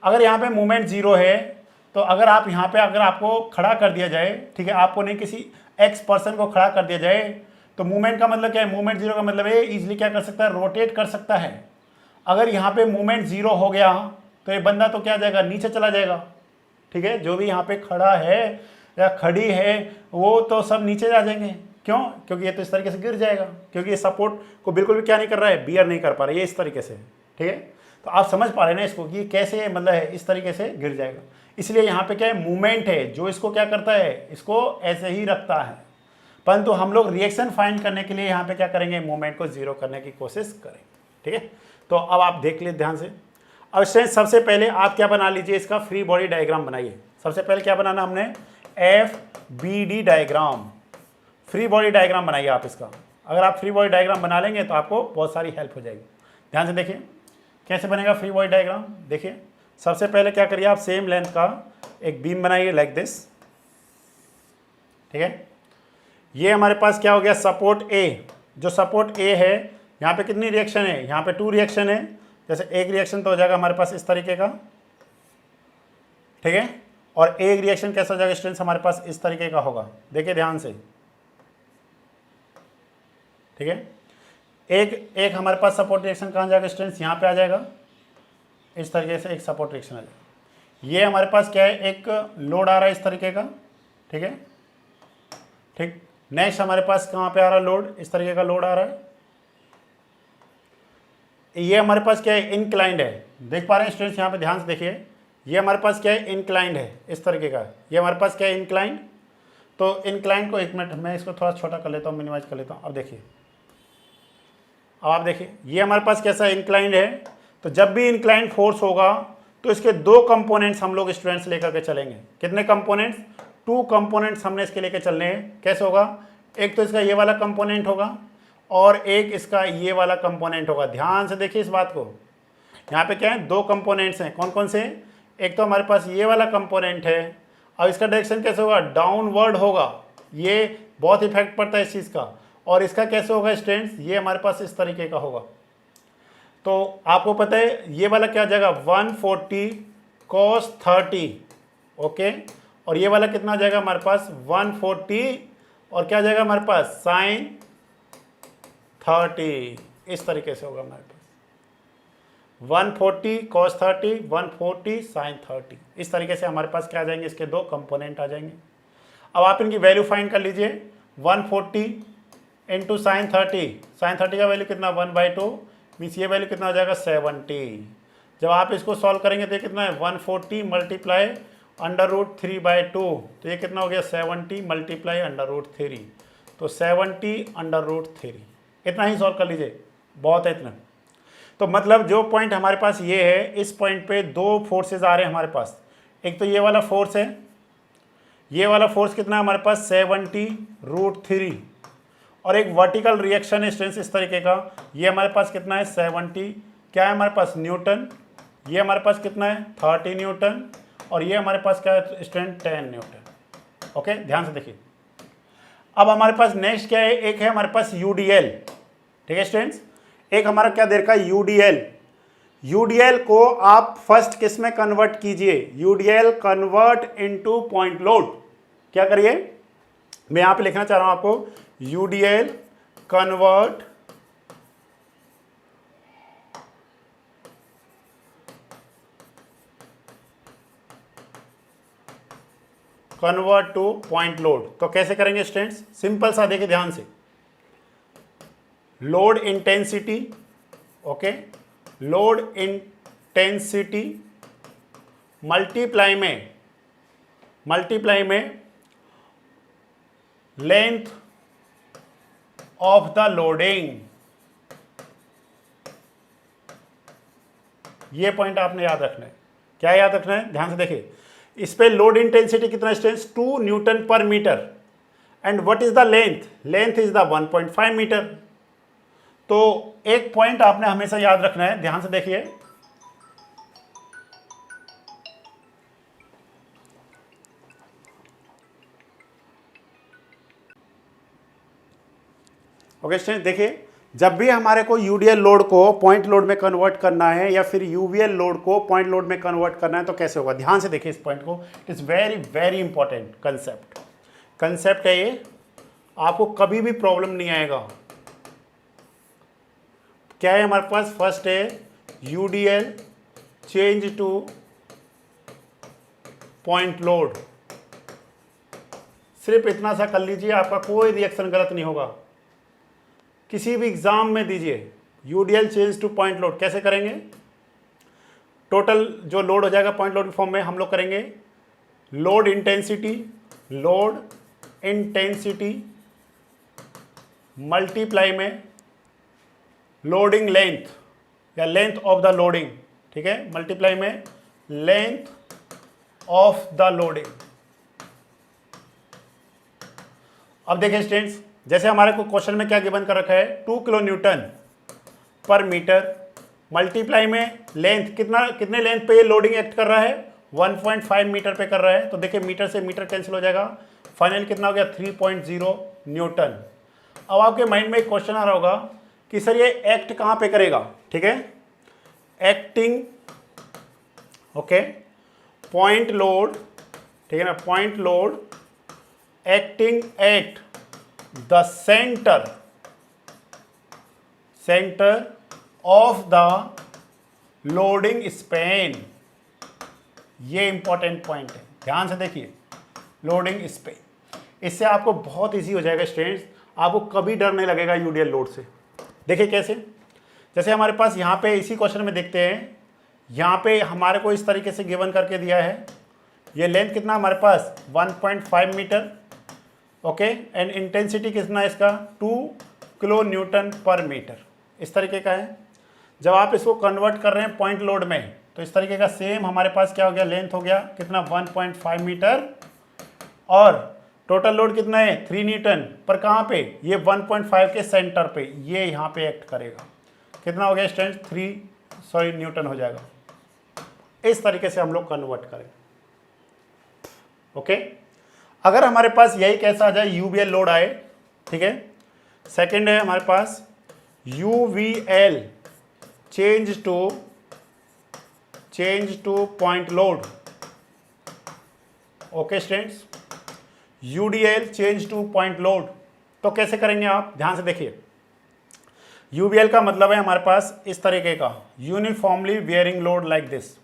अगर यहाँ पे मूवमेंट 0 है तो अगर आप यहाँ पे, अगर आपको खड़ा कर दिया जाए, ठीक है, आपको नहीं, किसी X पर्सन को खड़ा कर दिया जाए, तो मूवमेंट का मतलब क्या है, मूवमेंट 0 का मतलब है इजिली क्या कर सकता है, रोटेट कर सकता है। अगर यहाँ पे मूवमेंट 0 हो गया तो ये बंदा तो क्या जाएगा, नीचे चला जाएगा। ठीक है, जो भी यहाँ पे खड़ा है या खड़ी है वो तो सब नीचे जा जाएंगे। क्यों, क्योंकि ये तो इस तरीके से गिर जाएगा, क्योंकि ये सपोर्ट को बिल्कुल भी क्या नहीं कर रहा है, बियर नहीं कर पा रहा है, ये इस तरीके से। ठीक है, तो आप समझ पा रहे हैं ना इसको कि कैसे मतलब है, इस तरीके से गिर जाएगा। इसलिए यहाँ पे क्या है, मूवमेंट है जो इसको क्या करता है, इसको ऐसे ही रखता है। परंतु हम लोग रिएक्शन फाइंड करने के लिए यहाँ पे क्या करेंगे, मूवमेंट को 0 करने की कोशिश करेंगे। ठीक है, तो अब आप देख लीजिए ध्यान से। अब सबसे पहले आप क्या बना लीजिए, इसका फ्री बॉडी डायग्राम बनाइए। सबसे पहले क्या बनाना हमने, FBD diagram, free body diagram बनाइए आप इसका। अगर आप फ्री बॉडी डायग्राम बना लेंगे तो आपको बहुत सारी हेल्प हो जाएगी। ध्यान से देखिए कैसे बनेगा फ्री बॉडी डायग्राम। देखिए सबसे पहले क्या करिए, आप सेम लेंथ का एक बीम बनाइए लाइक दिस। ठीक है, ये हमारे पास क्या हो गया, सपोर्ट A। जो सपोर्ट A है, यहाँ पे कितनी रिएक्शन है, यहाँ पे 2 रिएक्शन है। जैसे एक रिएक्शन तो हो जाएगा हमारे पास इस तरीके का, ठीक है, और एक रिएक्शन कैसा हो जाएगा स्टूडेंट्स, हमारे पास इस तरीके का होगा। देखिए ध्यान से, ठीक है, एक हमारे पास सपोर्ट रिएक्शन कहाँ जाएगा स्टूडेंट्स, यहाँ पे आ जाएगा, इस तरीके से एक सपोर्ट रिएक्शन आ जाएगा। ये हमारे पास क्या है, एक लोड आ रहा है इस तरीके का। ठीक है, ठीक, नेक्स्ट हमारे पास कहाँ पे आ रहा है लोड, इस तरीके का लोड आ रहा है। ये हमारे पास क्या है, इंक्लाइंड है। देख पा रहे हैं स्टूडेंट्स, यहाँ पे ध्यान से देखिए, ये हमारे पास क्या है, इंक्लाइंड है इस तरीके का। ये हमारे पास क्या है, इंक्लाइंड। तो इंक्लाइंड को, एक मिनट मैं इसको थोड़ा छोटा कर लेता हूँ, मिनिमाइज कर लेता हूँ। अब देखिए, अब आप देखिए, ये हमारे पास कैसा इंक्लाइंड है। तो जब भी इंक्लाइंड फोर्स होगा तो इसके 2 कंपोनेंट्स हम लोग स्टूडेंट्स लेकर के चलेंगे। कितने कंपोनेंट्स, 2 कंपोनेंट्स हमने इसके लेके चलने हैं। कैसे होगा, एक तो इसका ये वाला कंपोनेंट होगा और एक इसका ये वाला कंपोनेंट होगा। ध्यान से देखिए इस बात को, यहाँ पे क्या है, दो कंपोनेंट्स हैं। कौन कौन से? एक तो हमारे पास ये वाला कंपोनेंट है, अब इसका डायरेक्शन कैसे होगा, डाउनवर्ड होगा। ये बहुत इफेक्ट पड़ता है इस चीज़ का। और इसका कैसे होगा स्टूडेंट्स, ये हमारे पास इस तरीके का होगा। तो आपको पता है ये वाला क्या आ जाएगा, 140 cos 30, ओके। और ये वाला कितना आ जाएगा हमारे पास, 140 और क्या आ जाएगा हमारे पास, sin 30। इस तरीके से होगा हमारे पास 140 cos 30, 140 sin 30। इस तरीके से हमारे पास क्या आ जाएंगे, इसके दो कंपोनेंट आ जाएंगे। अब आप इनकी वैल्यू फाइंड कर लीजिए। 140 इंटू साइन 30, साइन 30 का वैल्यू कितना, 1/2, मीन्स ये वैल्यू कितना आ जाएगा, 70। जब आप इसको सॉल्व करेंगे तो ये कितना है, 140 मल्टीप्लाई √3/2, तो ये कितना हो गया, 70 मल्टीप्लाई √3, तो 70 √3। इतना ही सॉल्व कर लीजिए, बहुत है इतना। तो मतलब जो पॉइंट हमारे पास ये है, इस पॉइंट पे दो फोर्सेज आ रहे हैं हमारे पास। एक तो ये वाला फोर्स है, ये वाला फोर्स कितना है हमारे पास, 70 √3, और एक वर्टिकल रिएक्शन स्ट्रेंथ इस तरीके का, ये हमारे पास कितना है, 70 क्या है हमारे पास, न्यूटन। ये हमारे पास कितना है, 30 न्यूटन, और ये हमारे पास क्या है स्ट्रेंथ, 10 न्यूटन। ओके, ध्यान से देखिए। अब हमारे पास नेक्स्ट क्या है, एक है हमारे पास यूडीएल। ठीक है स्टूडेंट्स, एक हमारा क्या दे रखा है, यूडीएल। यूडीएल को आप फर्स्ट किस में कन्वर्ट कीजिए, UDL convert into point load. क्या करिए, मैं यहां पे लिखना चाह रहा हूं आपको, UDL convert to point load. तो कैसे करेंगे स्टूडेंट्स, सिंपल सा देखिए ध्यान से। Load intensity, okay, load intensity multiply में लेंथ ऑफ द लोडिंग। ये पॉइंट आपने याद रखना है। क्या याद रखना है, ध्यान से देखिए। इस पे लोड इंटेंसिटी कितना strength, 2 newton per meter, and what is the length, length is the 1.5 meter. तो एक पॉइंट आपने हमेशा याद रखना है, ध्यान से देखिए। ओके स्टूडेंट, देखिए जब भी हमारे को यूडीएल लोड को पॉइंट लोड में कन्वर्ट करना है या फिर यूवीएल लोड को पॉइंट लोड में कन्वर्ट करना है तो कैसे होगा, ध्यान से देखिए इस पॉइंट को। It is very very important concept है ये, आपको कभी भी प्रॉब्लम नहीं आएगा। क्या है हमारे पास, फर्स्ट है UDL change to point load. सिर्फ इतना सा कर लीजिए, आपका कोई रिएक्शन गलत नहीं होगा। किसी भी एग्जाम में दीजिए, UDL change to point load कैसे करेंगे। टोटल जो लोड हो जाएगा पॉइंट लोड फॉर्म में हम लोग करेंगे लोड इंटेंसिटी मल्टीप्लाई में लोडिंग लेंथ या लेंथ ऑफ द लोडिंग, ठीक है, मल्टीप्लाई में लेंथ ऑफ द लोडिंग। अब देखिए स्टूडेंट्स, जैसे हमारे को क्वेश्चन में क्या गिवन कर रखा है, 2 kilo Newton per metre multiply में लेंथ, कितने लेंथ पे ये लोडिंग एक्ट कर रहा है, 1.5 मीटर पे कर रहा है। तो देखिए मीटर से मीटर कैंसिल हो जाएगा, फाइनल कितना हो गया, 3.0 न्यूटन। अब आपके माइंड में एक क्वेश्चन आ रहा होगा कि सर ये एक्ट कहाँ पे करेगा, ठीक है, एक्टिंग, ओके, पॉइंट लोड, ठीक है ना, point load acting at the centre of the loading Spain. ये इंपॉर्टेंट पॉइंट है, ध्यान से देखिए, लोडिंग स्पेन। इससे आपको बहुत इजी हो जाएगा स्टूडेंट्स, आपको कभी डर नहीं लगेगा यूडीएल लोड से। देखिए कैसे, जैसे हमारे पास यहाँ पे इसी क्वेश्चन में देखते हैं, यहाँ पे हमारे को इस तरीके से गिवन करके दिया है, ये लेंथ कितना हमारे पास 1.5 मीटर, ओके, एंड इंटेंसिटी कितना है इसका 2 किलो न्यूटन पर मीटर, इस तरीके का है। जब आप इसको कन्वर्ट कर रहे हैं पॉइंट लोड में तो इस तरीके का सेम हमारे पास क्या हो गया, लेंथ हो गया कितना 1.5 मीटर, और टोटल लोड कितना है 3 न्यूटन, पर कहाँ पे, ये 1.5 के सेंटर पे, ये यहाँ पे एक्ट करेगा। कितना हो गया स्टूडेंट, 3 न्यूटन हो जाएगा। इस तरीके से हम लोग कन्वर्ट करें। ओके, अगर हमारे पास यही कैसा आ जाए, यूवीएल लोड आए, ठीक है। सेकंड है हमारे पास UVL change to point load. Okay students, UDL change to point load, तो कैसे करेंगे आप ध्यान से देखिए। यूवीएल का मतलब है हमारे पास इस तरीके का, uniformly wearing load like this,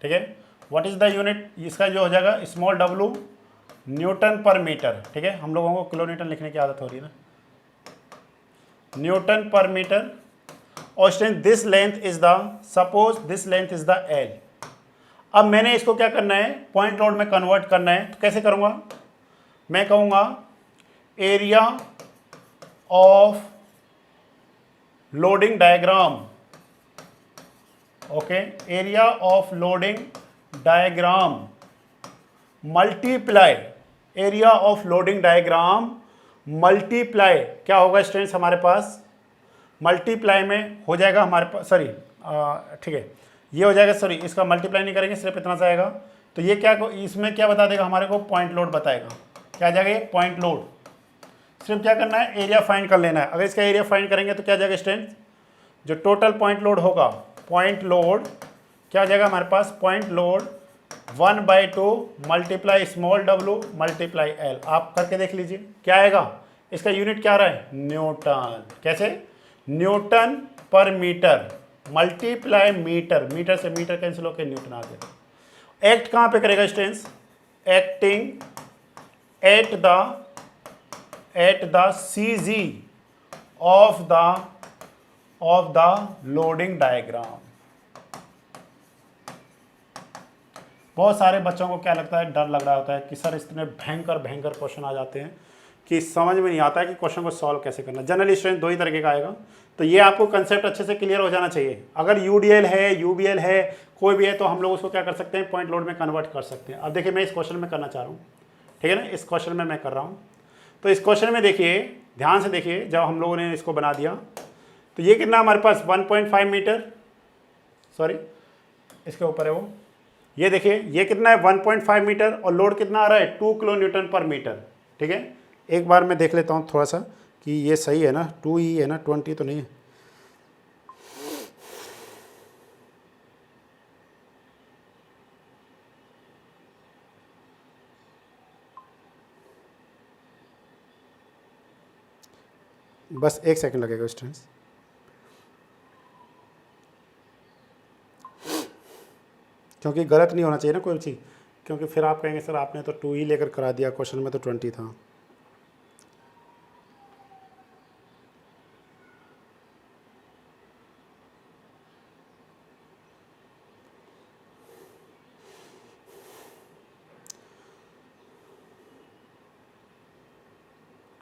ठीक है। व्हाट इज द यूनिट, इसका जो हो जाएगा small w Newton per metre, ठीक है। हम लोगों को किलो न्यूटन लिखने की आदत हो रही है ना, न्यूटन पर मीटर। और strength this length is the, suppose this length is the L. अब मैंने इसको क्या करना है, पॉइंट लोड में कन्वर्ट करना है, तो कैसे करूंगा, मैं कहूंगा area of loading diagram. Okay, area of loading diagram multiply area of loading diagram multiply, क्या होगा स्टूडेंट्स हमारे पास, मल्टीप्लाई में हो जाएगा हमारे पास, सॉरी ठीक है, ये हो जाएगा, सॉरी इसका मल्टीप्लाई नहीं करेंगे, सिर्फ इतना सा आएगा। तो ये क्या, इसमें क्या बता देगा हमारे को, पॉइंट लोड बताएगा। क्या आ जाएगा ये पॉइंट लोड। सिर्फ क्या करना है, एरिया फाइंड कर लेना है। अगर इसका एरिया फाइंड करेंगे तो क्या आ जाएगा स्टूडेंट्स, जो टोटल पॉइंट लोड होगा, पॉइंट लोड क्या आ जाएगा हमारे पास, point load 1/2 multiply small w multiply L. आप करके देख लीजिए क्या आएगा, इसका यूनिट क्या आ रहा है, न्यूटन। कैसे, Newton per metre multiply metre, metre से मीटर कैंसिल होकर न्यूटन आ गया। एक्ट कहाँ पे करेगा students, acting at the CG of the loading diagram. बहुत सारे बच्चों को क्या लगता है, डर लग रहा होता है कि सर इतने भयंकर क्वेश्चन आ जाते हैं कि समझ में नहीं आता है कि क्वेश्चन को सॉल्व कैसे करना। जनरली स्टूडेंट दो ही तरीके का आएगा, तो ये आपको कंसेप्ट अच्छे से क्लियर हो जाना चाहिए। अगर यूडीएल है, यूबीएल है, कोई भी है, तो हम लोग उसको क्या कर सकते हैं, पॉइंट लोड में कन्वर्ट कर सकते हैं। अब देखिए मैं इस क्वेश्चन में करना चाह रहा हूँ, ठीक है ना, इस क्वेश्चन में मैं कर रहा हूँ। तो इस क्वेश्चन में देखिए, ध्यान से देखिए, जब हम लोगों ने इसको बना दिया तो ये कितना हमारे पास 1.5 मीटर, सॉरी इसके ऊपर है वो, ये देखिए ये कितना है 1.5 मीटर, और लोड कितना आ रहा है 2 किलो न्यूटन पर मीटर, ठीक है। एक बार मैं देख लेता हूँ थोड़ा सा कि ये सही है ना, 2 ही है ना, 20 तो नहीं है। बस एक सेकंड लगेगा स्टूडेंट्स, क्योंकि गलत नहीं होना चाहिए ना कोई चीज़, क्योंकि फिर आप कहेंगे सर आपने तो 2 ही लेकर करा दिया, क्वेश्चन में तो 20 था।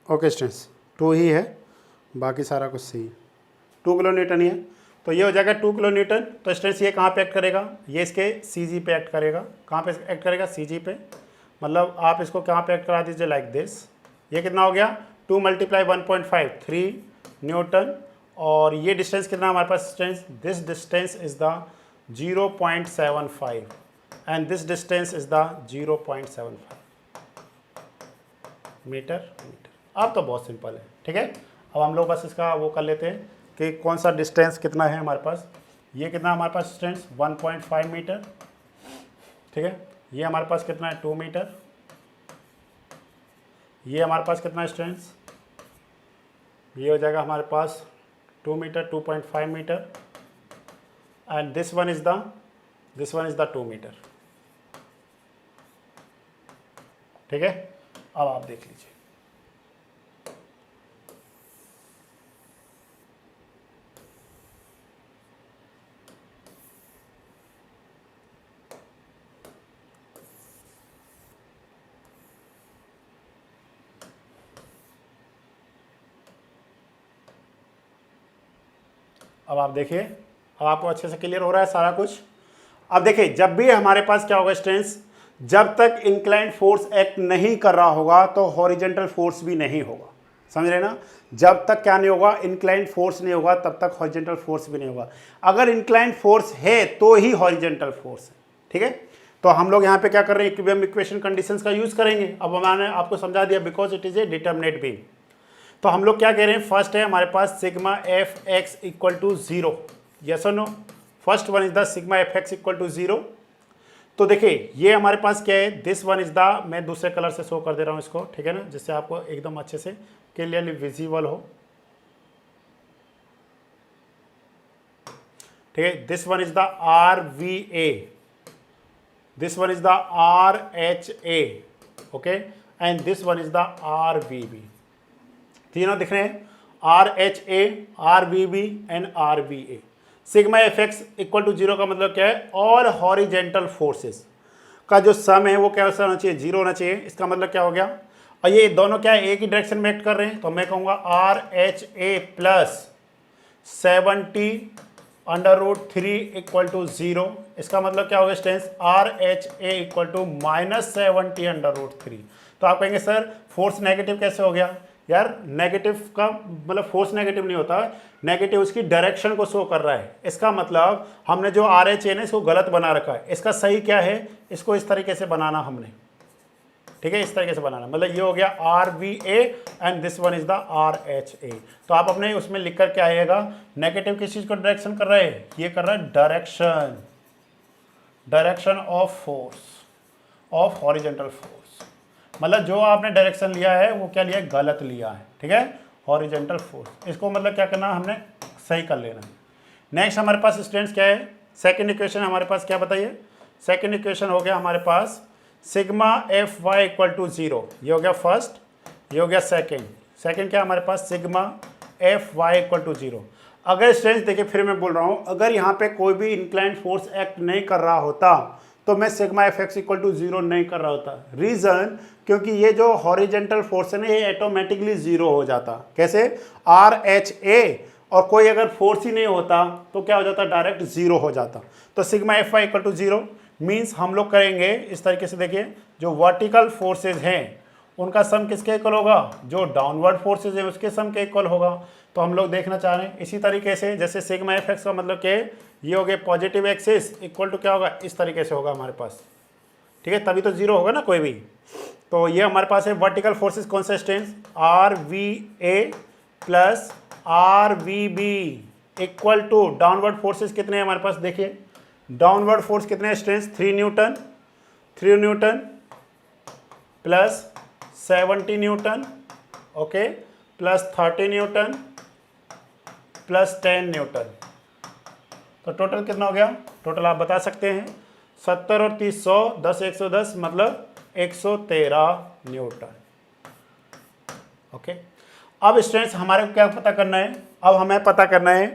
ओके स्टूडेंट्स, 2 ही है, बाकी सारा कुछ सही है, 2 किलो न्यूटन ही है। तो ये हो जाएगा 2 किलो न्यूटन। तो स्टूडेंट्स ये कहाँ पे एक्ट करेगा, ये इसके CG पे एक्ट करेगा। कहाँ पे एक्ट करेगा, CG पे, मतलब आप इसको कहाँ पे एक्ट करा दीजिए, लाइक दिस। ये कितना हो गया, 2 × 1.5 3 न्यूटन, और ये डिस्टेंस कितना हमारे पास students, this distance is the 0.75 and this distance is the 0.75 metre. अब तो बहुत सिंपल है, ठीक है। अब हम लोग बस इसका वो कर लेते हैं कि कौन सा डिस्टेंस कितना है हमारे पास। ये कितना हमारे पास डिस्टेंस 1.5 मीटर, ठीक है। ये हमारे पास कितना है 2 मीटर। ये हमारे पास कितना है डिस्टेंस, ये हो जाएगा हमारे पास 2 meter, 2.5 meter, and this one is the 2 meter, ठीक है। अब आप देख लीजिए, अब आप देखिए, अब आपको अच्छे से क्लियर हो रहा है सारा कुछ। अब देखिए, जब भी हमारे पास क्या होगा स्टूडेंट्स, जब तक इंक्लाइंड फोर्स एक्ट नहीं कर रहा होगा तो हॉरिजेंटल फोर्स भी नहीं होगा। समझ रहे ना? जब तक क्या नहीं होगा, इंक्लाइंड फोर्स नहीं होगा, तब तक हॉरिजेंटल फोर्स भी नहीं होगा। अगर इंक्लाइंड फोर्स है तो ही हॉरिजेंटल फोर्स है। ठीक है, तो हम लोग यहाँ पे क्या कर रहे हैं, इक्विलिब्रियम इक्वेशन कंडीशंस का यूज करेंगे। अब मैंने आपको समझा दिया, because it is a determinate beam. तो हम लोग क्या कह रहे हैं, फर्स्ट है हमारे पास sigma F X equal to 0। Yes और no? First one is the sigma F X equal to 0। तो देखिए ये हमारे पास क्या है, दिस वन इज द, मैं दूसरे कलर से शो कर दे रहा हूँ इसको, ठीक है ना, जिससे आपको एकदम अच्छे से क्लियरली विजिबल हो। ठीक है, this one is the R V A, this one is the R H A, okay, and this one is the R V B. तीनों दिख रहे हैं, R H A, R V B and R V A. Sigma F X equal to 0 का मतलब क्या है, ऑल हॉरिजेंटल फोर्सेस का जो सम है वो क्या होना चाहिए, 0 होना चाहिए। इसका मतलब क्या हो गया, और ये दोनों क्या है, एक ही डायरेक्शन में एक्ट कर रहे हैं, तो मैं कहूँगा R H A plus 70 under root 3 equal to 0। इसका मतलब क्या होगा students, R H A equal to -70 under root 3। तो आप कहेंगे सर फोर्स नेगेटिव कैसे हो गया? यार नेगेटिव का मतलब फोर्स नेगेटिव नहीं होता, नेगेटिव उसकी डायरेक्शन को शो कर रहा है। इसका मतलब हमने जो आर एच ए ने इसको गलत बना रखा है, इसका सही क्या है, इसको इस तरीके से बनाना हमने। ठीक है, इस तरीके से बनाना, मतलब ये हो गया R V A and this one is the R H A. तो आप अपने उसमें लिख कर क्या आएगा, नेगेटिव किस चीज को डायरेक्शन कर रहा है, ये कर रहा है direction, direction of force, of horizontal force. मतलब जो आपने डायरेक्शन लिया है वो क्या लिया है, गलत लिया है। ठीक है, हॉरिजेंटल फोर्स, इसको मतलब क्या करना, हमने सही कर लेना। नेक्स्ट हमारे पास स्टूडेंट्स क्या है, सेकंड इक्वेशन हमारे पास क्या बताइए, सेकंड इक्वेशन हो गया हमारे पास sigma F Y equal to 0। ये हो गया फर्स्ट, ये हो गया सेकंड। सेकंड क्या हमारे पास, sigma F Y equal to 0। अगर स्टूडेंट्स देखिए, फिर मैं बोल रहा हूँ, अगर यहाँ पे कोई भी इंक्लाइंड फोर्स एक्ट नहीं कर रहा होता तो मैं sigma F X equal to 0 नहीं कर रहा होता। रीजन, क्योंकि ये जो हॉरिजेंटल फोर्स है ना, ये ऑटोमेटिकली 0 हो जाता। कैसे, आर एच ए और कोई अगर फोर्स ही नहीं होता तो क्या हो जाता, डायरेक्ट 0 हो जाता। तो sigma F Y equal to 0 means हम लोग करेंगे इस तरीके से। देखिए जो वर्टिकल फोर्सेज हैं उनका सम किसके इक्वल होगा, जो डाउनवर्ड फोर्सेज है उसके सम के इक्वल होगा। तो हम लोग देखना चाह रहे हैं इसी तरीके से, जैसे सिग्मा एफ एक्स का मतलब क्या है, ये हो गया पॉजिटिव एक्सिस इक्वल टू क्या होगा, इस तरीके से होगा हमारे पास। ठीक है, तभी तो 0 होगा ना कोई भी। तो ये हमारे पास है वर्टिकल फोर्सेज कौन सा strength, R V A plus R V B equal to downward forces कितने हैं हमारे पास, देखिए डाउनवर्ड फोर्स कितने strength, 3 newton, 3 newton plus 70 newton, okay, plus 30 newton plus 10 newton. तो टोटल कितना हो गया, टोटल आप बता सकते हैं, 70 और 30 100, 10 110 मतलब 113 न्यूटन। ओके, अब स्टूडेंट्स हमारे को क्या पता करना है, अब हमें पता करना है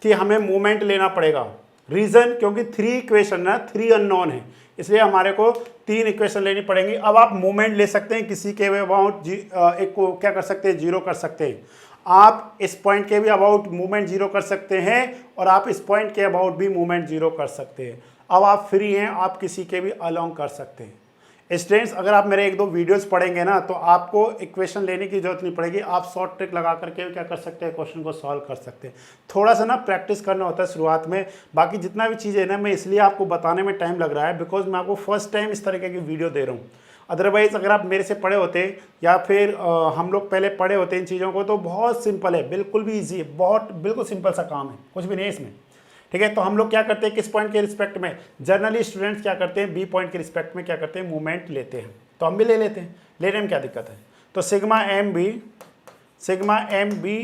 कि हमें मूवमेंट लेना पड़ेगा। रीजन, क्योंकि 3 इक्वेशन ना, 3 अननोन है, इसलिए हमारे को 3 इक्वेशन लेनी पड़ेंगी। अब आप मूवमेंट ले सकते हैं किसी के अबाउट, एक को क्या कर सकते हैं, 0 कर सकते हैं। आप इस पॉइंट के भी अबाउट मूवमेंट 0 कर सकते हैं और आप इस पॉइंट के अबाउट भी मूवमेंट 0 कर सकते हैं। अब आप फ्री हैं, आप किसी के भी अलोंग कर सकते हैं। स्टूडेंट्स अगर आप मेरे 1-2 वीडियोस पढ़ेंगे ना तो आपको इक्वेशन लेने की जरूरत नहीं पड़ेगी, आप शॉर्ट ट्रिक लगा करके क्या कर सकते हैं, क्वेश्चन को सॉल्व कर सकते हैं। थोड़ा सा ना प्रैक्टिस करना होता है शुरुआत में, बाकी जितना भी चीज़ है ना मैं इसलिए आपको बताने में टाइम लग रहा है बिकॉज मैं आपको फर्स्ट टाइम इस तरीके की वीडियो दे रहा हूँ। अदरवाइज़ अगर आप मेरे से पढ़े होते या फिर हम लोग पहले पढ़े होते इन चीज़ों को तो बहुत सिंपल है, बिल्कुल भी ईजी है, बहुत बिल्कुल सिंपल सा काम है, कुछ भी नहीं है इसमें। ठीक है, तो हम लोग क्या करते हैं किस पॉइंट के रिस्पेक्ट में, जनरली स्टूडेंट्स क्या करते हैं बी पॉइंट के रिस्पेक्ट में क्या करते हैं, मूवमेंट लेते हैं। तो हम भी ले लेते हैं, लेने में क्या दिक्कत है। तो sigma M B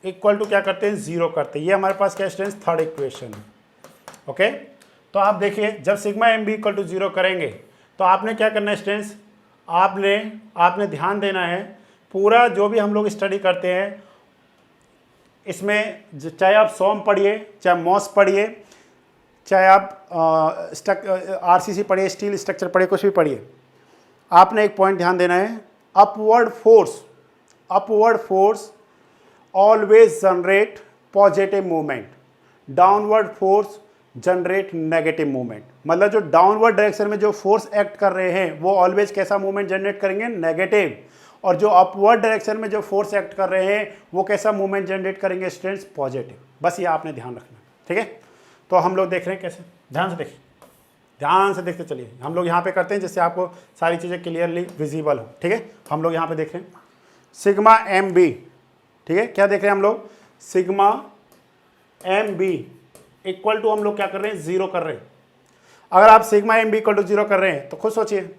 equal to क्या करते हैं, 0 करते हैं। ये हमारे पास क्या स्टूडेंट्स, थर्ड इक्वेशन है। ओके, तो आप देखिए जब sigma M B equal to 0 करेंगे तो आपने क्या करना है स्टूडेंट्स, आपने ध्यान देना है पूरा जो भी हम लोग स्टडी करते हैं इसमें, चाहे आप सोम पढ़िए, चाहे मॉस पढ़िए, चाहे आप आरसीसी पढ़िए, स्टील स्ट्रक्चर पढ़िए, कुछ भी पढ़िए, आपने एक पॉइंट ध्यान देना है, upward force always generate positive movement, downward force generate negative movement. मतलब जो डाउनवर्ड डायरेक्शन में जो फोर्स एक्ट कर रहे हैं वो ऑलवेज कैसा मूवमेंट जनरेट करेंगे, नेगेटिव। और जो अपवर्ड डायरेक्शन में जो फोर्स एक्ट कर रहे हैं वो कैसा मूवमेंट जनरेट करेंगे स्टूडेंट्स, पॉजिटिव। बस ये आपने ध्यान रखना, ठीक है। तो हम लोग देख रहे हैं कैसे, ध्यान से देखिए, ध्यान से देखते चलिए। हम लोग यहाँ पे करते हैं जिससे आपको सारी चीज़ें क्लियरली विजिबल हो, ठीक है। हम लोग यहाँ पे देख रहे हैं सिग्मा एम बी, ठीक है। क्या देख रहे हैं हम लोग, sigma M B equal to, हम लोग क्या कर रहे हैं, जीरो कर रहे हैं। अगर आप sigma M B equal to zero कर रहे हैं तो खुद सोचिए,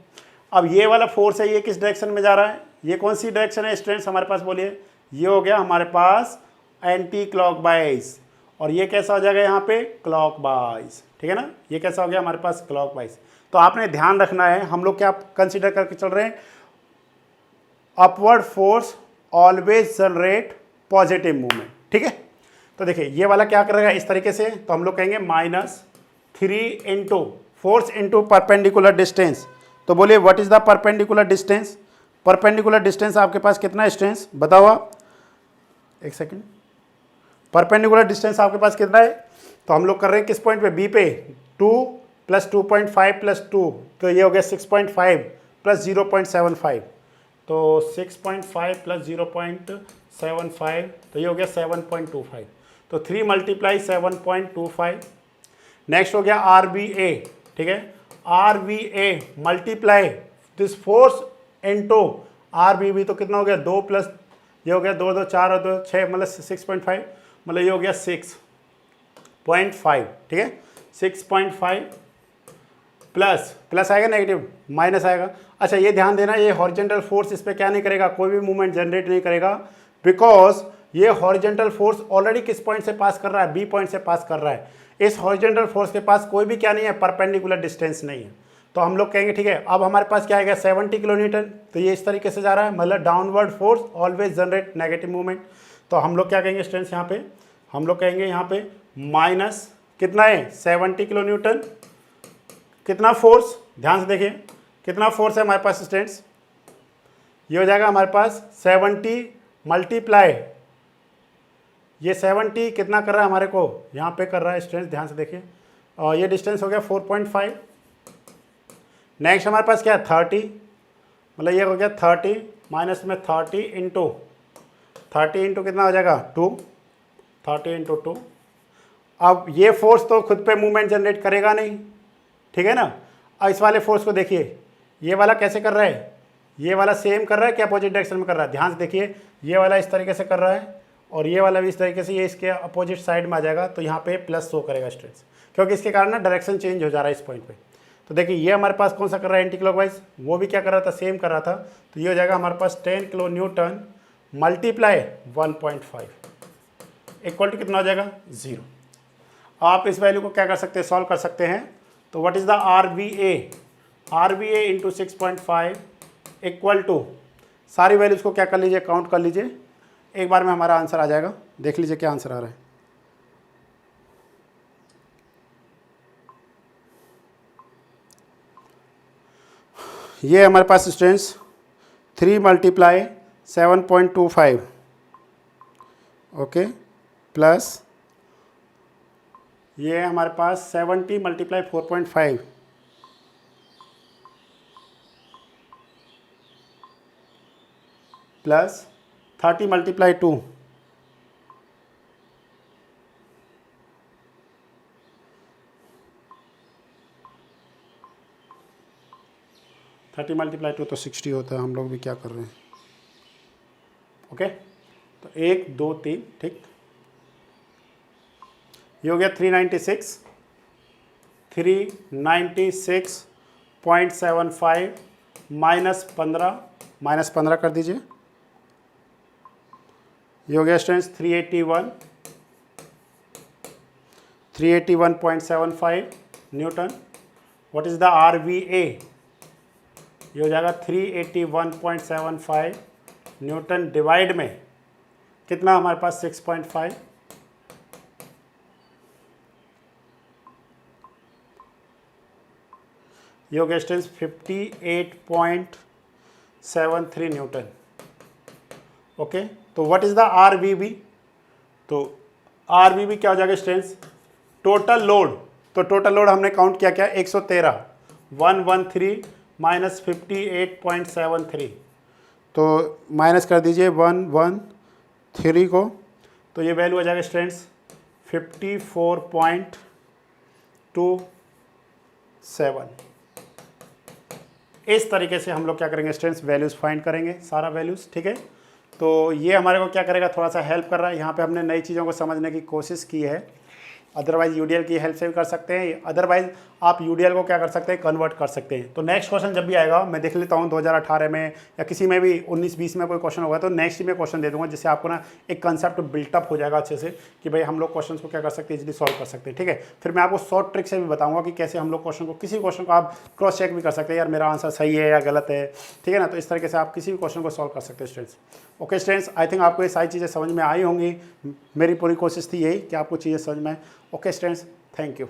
अब ये वाला फोर्स है ये किस डायरेक्शन में जा रहा है, ये कौन सी डायरेक्शन है स्टूडेंट्स हमारे पास, बोलिए। ये हो गया हमारे पास एंटी क्लॉकवाइज, और ये कैसा हो जाएगा यहाँ पे, क्लॉकवाइज, ठीक है ना। ये कैसा हो गया हमारे पास, क्लॉकवाइज। तो आपने ध्यान रखना है, हम लोग क्या कंसीडर करके चल रहे हैं, upward force always generate positive movement, ठीक है। तो देखिए ये वाला क्या करेगा इस तरीके से, तो हम लोग कहेंगे -3 into force into perpendicular distance. तो बोलिए what is the perpendicular distance, perpendicular distance आपके पास कितना स्टूडेंट्स बताओ आप, एक सेकंड। परपेंडिकुलर डिस्टेंस आपके पास कितना है, तो हम लोग कर रहे हैं किस पॉइंट पे, बी पे, 2 + 2.5 + 2, तो ये हो गया 6.5 + 0.75, तो 6.5 + 0.75, तो ये हो गया 7.25, तो 3 × 7.25। नेक्स्ट हो गया आर बी ए, ठीक है। R B A multiply this force into R B B, तो कितना हो गया 2 + ये हो गया 2 2 4 और 2 6, मतलब 6.5, मतलब ये हो गया 6.5, ठीक है। 6.5 प्लस आएगा नेगेटिव, माइनस आएगा। अच्छा ये ध्यान देना, ये हॉरिजॉन्टल फोर्स इस पर क्या नहीं करेगा, कोई भी मूवमेंट जनरेट नहीं करेगा, बिकॉज ये हॉरिजॉन्टल फोर्स ऑलरेडी किस पॉइंट से पास कर रहा है, बी पॉइंट से पास कर रहा है। इस हॉरिजॉन्टल फोर्स के पास कोई भी क्या नहीं है, परपेंडिकुलर डिस्टेंस नहीं है। तो हम लोग कहेंगे ठीक है, अब हमारे पास क्या आएगा 70 किलोमीटर, तो ये इस तरीके से जा रहा है, मतलब downward force always generate negative movement. तो हम लोग क्या कहेंगे स्टूडेंट्स, यहाँ पे हम लोग कहेंगे यहाँ पे माइनस कितना है 70 किलो न्यूटन, कितना फोर्स, ध्यान से देखिए कितना फोर्स है हमारे पास स्टूडेंट्स, ये हो जाएगा हमारे पास 70 मल्टीप्लाई, ये 70 कितना कर रहा है हमारे को, यहाँ पे कर रहा है स्टूडेंट्स, ध्यान से देखिए, और ये डिस्टेंस हो गया 4.5। नेक्स्ट हमारे पास क्या है 30, मतलब ये हो गया 30 माइनस में 30 इंटू कितना हो जाएगा 2, 30 × 2। अब ये फोर्स तो खुद पे मूवमेंट जनरेट करेगा नहीं, ठीक है ना। अब इस वाले फोर्स को देखिए, ये वाला कैसे कर रहा है, ये वाला सेम कर रहा है क्या, अपोजिट डायरेक्शन में कर रहा है। ध्यान से देखिए, ये वाला इस तरीके से कर रहा है और ये वाला भी इस तरीके से, ये इसके अपोजिट साइड में आ जाएगा, तो यहाँ पे प्लस शो करेगा स्ट्रेस, क्योंकि इसके कारण ना डायरेक्शन चेंज हो जा रहा है इस पॉइंट पे। तो देखिए ये हमारे पास कौन सा कर रहा है, एंटी क्लॉकवाइज, वो भी क्या कर रहा था, सेम कर रहा था। तो ये हो जाएगा हमारे पास 10 kilo newton multiply 1.5 equal to कितना हो जाएगा 0। आप इस वैल्यू को क्या कर सकते हैं, सॉल्व कर सकते हैं। तो what is the R B A into 6.5 equal to, सारी वैल्यूज़ को क्या कर लीजिए, काउंट कर लीजिए, एक बार में हमारा आंसर आ जाएगा। देख लीजिए क्या आंसर आ रहा है। ये हमारे पास स्टूडेंट्स 3 × 7.25 ओके, प्लस ये हमारे पास 70 × 4.5 प्लस 30 × 2 30 × 2 तो 60 होता है। हम लोग भी क्या कर रहे हैं, ओके। तो 1 2 3, ठीक, ये हो गया 396.75 माइनस 15 कर दीजिए, ये हो गया students 381.75 newton. What is the R V A, ये हो जाएगा 381.75 न्यूटन डिवाइड में कितना हमारे पास 6.5, ये हो गया स्टूडेंट्स 58.73 न्यूटन, ओके। तो what is the R V B, तो आर वी बी क्या हो जाएगा स्टूडेंट्स, टोटल लोड, तो टोटल लोड हमने काउंट किया क्या 113 113 माइनस 58.73 तो माइनस कर दीजिए 113 को, तो ये वैल्यू आ जाएगा स्टूडेंट्स 54.27। इस तरीके से हम लोग क्या करेंगे स्टूडेंट्स, वैल्यूज़ फाइंड करेंगे सारा वैल्यूज़, ठीक है। तो ये हमारे को क्या करेगा, थोड़ा सा हेल्प कर रहा है। यहाँ पे हमने नई चीज़ों को समझने की कोशिश की है। अदरवाइज यूडीएल की हेल्प से भी कर सकते हैं, अदरवाइज आप यूडीएल को क्या कर सकते हैं, कन्वर्ट कर सकते हैं। तो नेक्स्ट क्वेश्चन जब भी आएगा मैं देख लेता हूँ 2018 में या किसी में भी 19-20 में कोई क्वेश्चन होगा तो नेक्स्ट में क्वेश्चन दे दूंगा, जिससे आपको ना एक कंसेप्ट बिल्टअप हो जाएगा अच्छे से कि भाई हम लोग क्वेश्चन को क्या कर सकते हैं, इजीली सॉल्व कर सकते हैं, ठीक है। फिर मैं आपको शॉर्ट ट्रिक से भी बताऊंगा कि कैसे हम लोग क्वेश्चन को, किसी क्वेश्चन को आप क्रॉस चेक भी कर सकते हैं, यार मेरा आंसर सही है या गलत है, ठीक है ना। तो इस तरीके से आप किसी भी क्वेश्चन को सॉल्व कर सकते हैं students. Okay students, I think आपको ये सारी चीज़ें समझ में आई होंगी। मेरी पूरी कोशिश थी यही कि आपको चीज़ें समझ में आए। Okay students, thank you.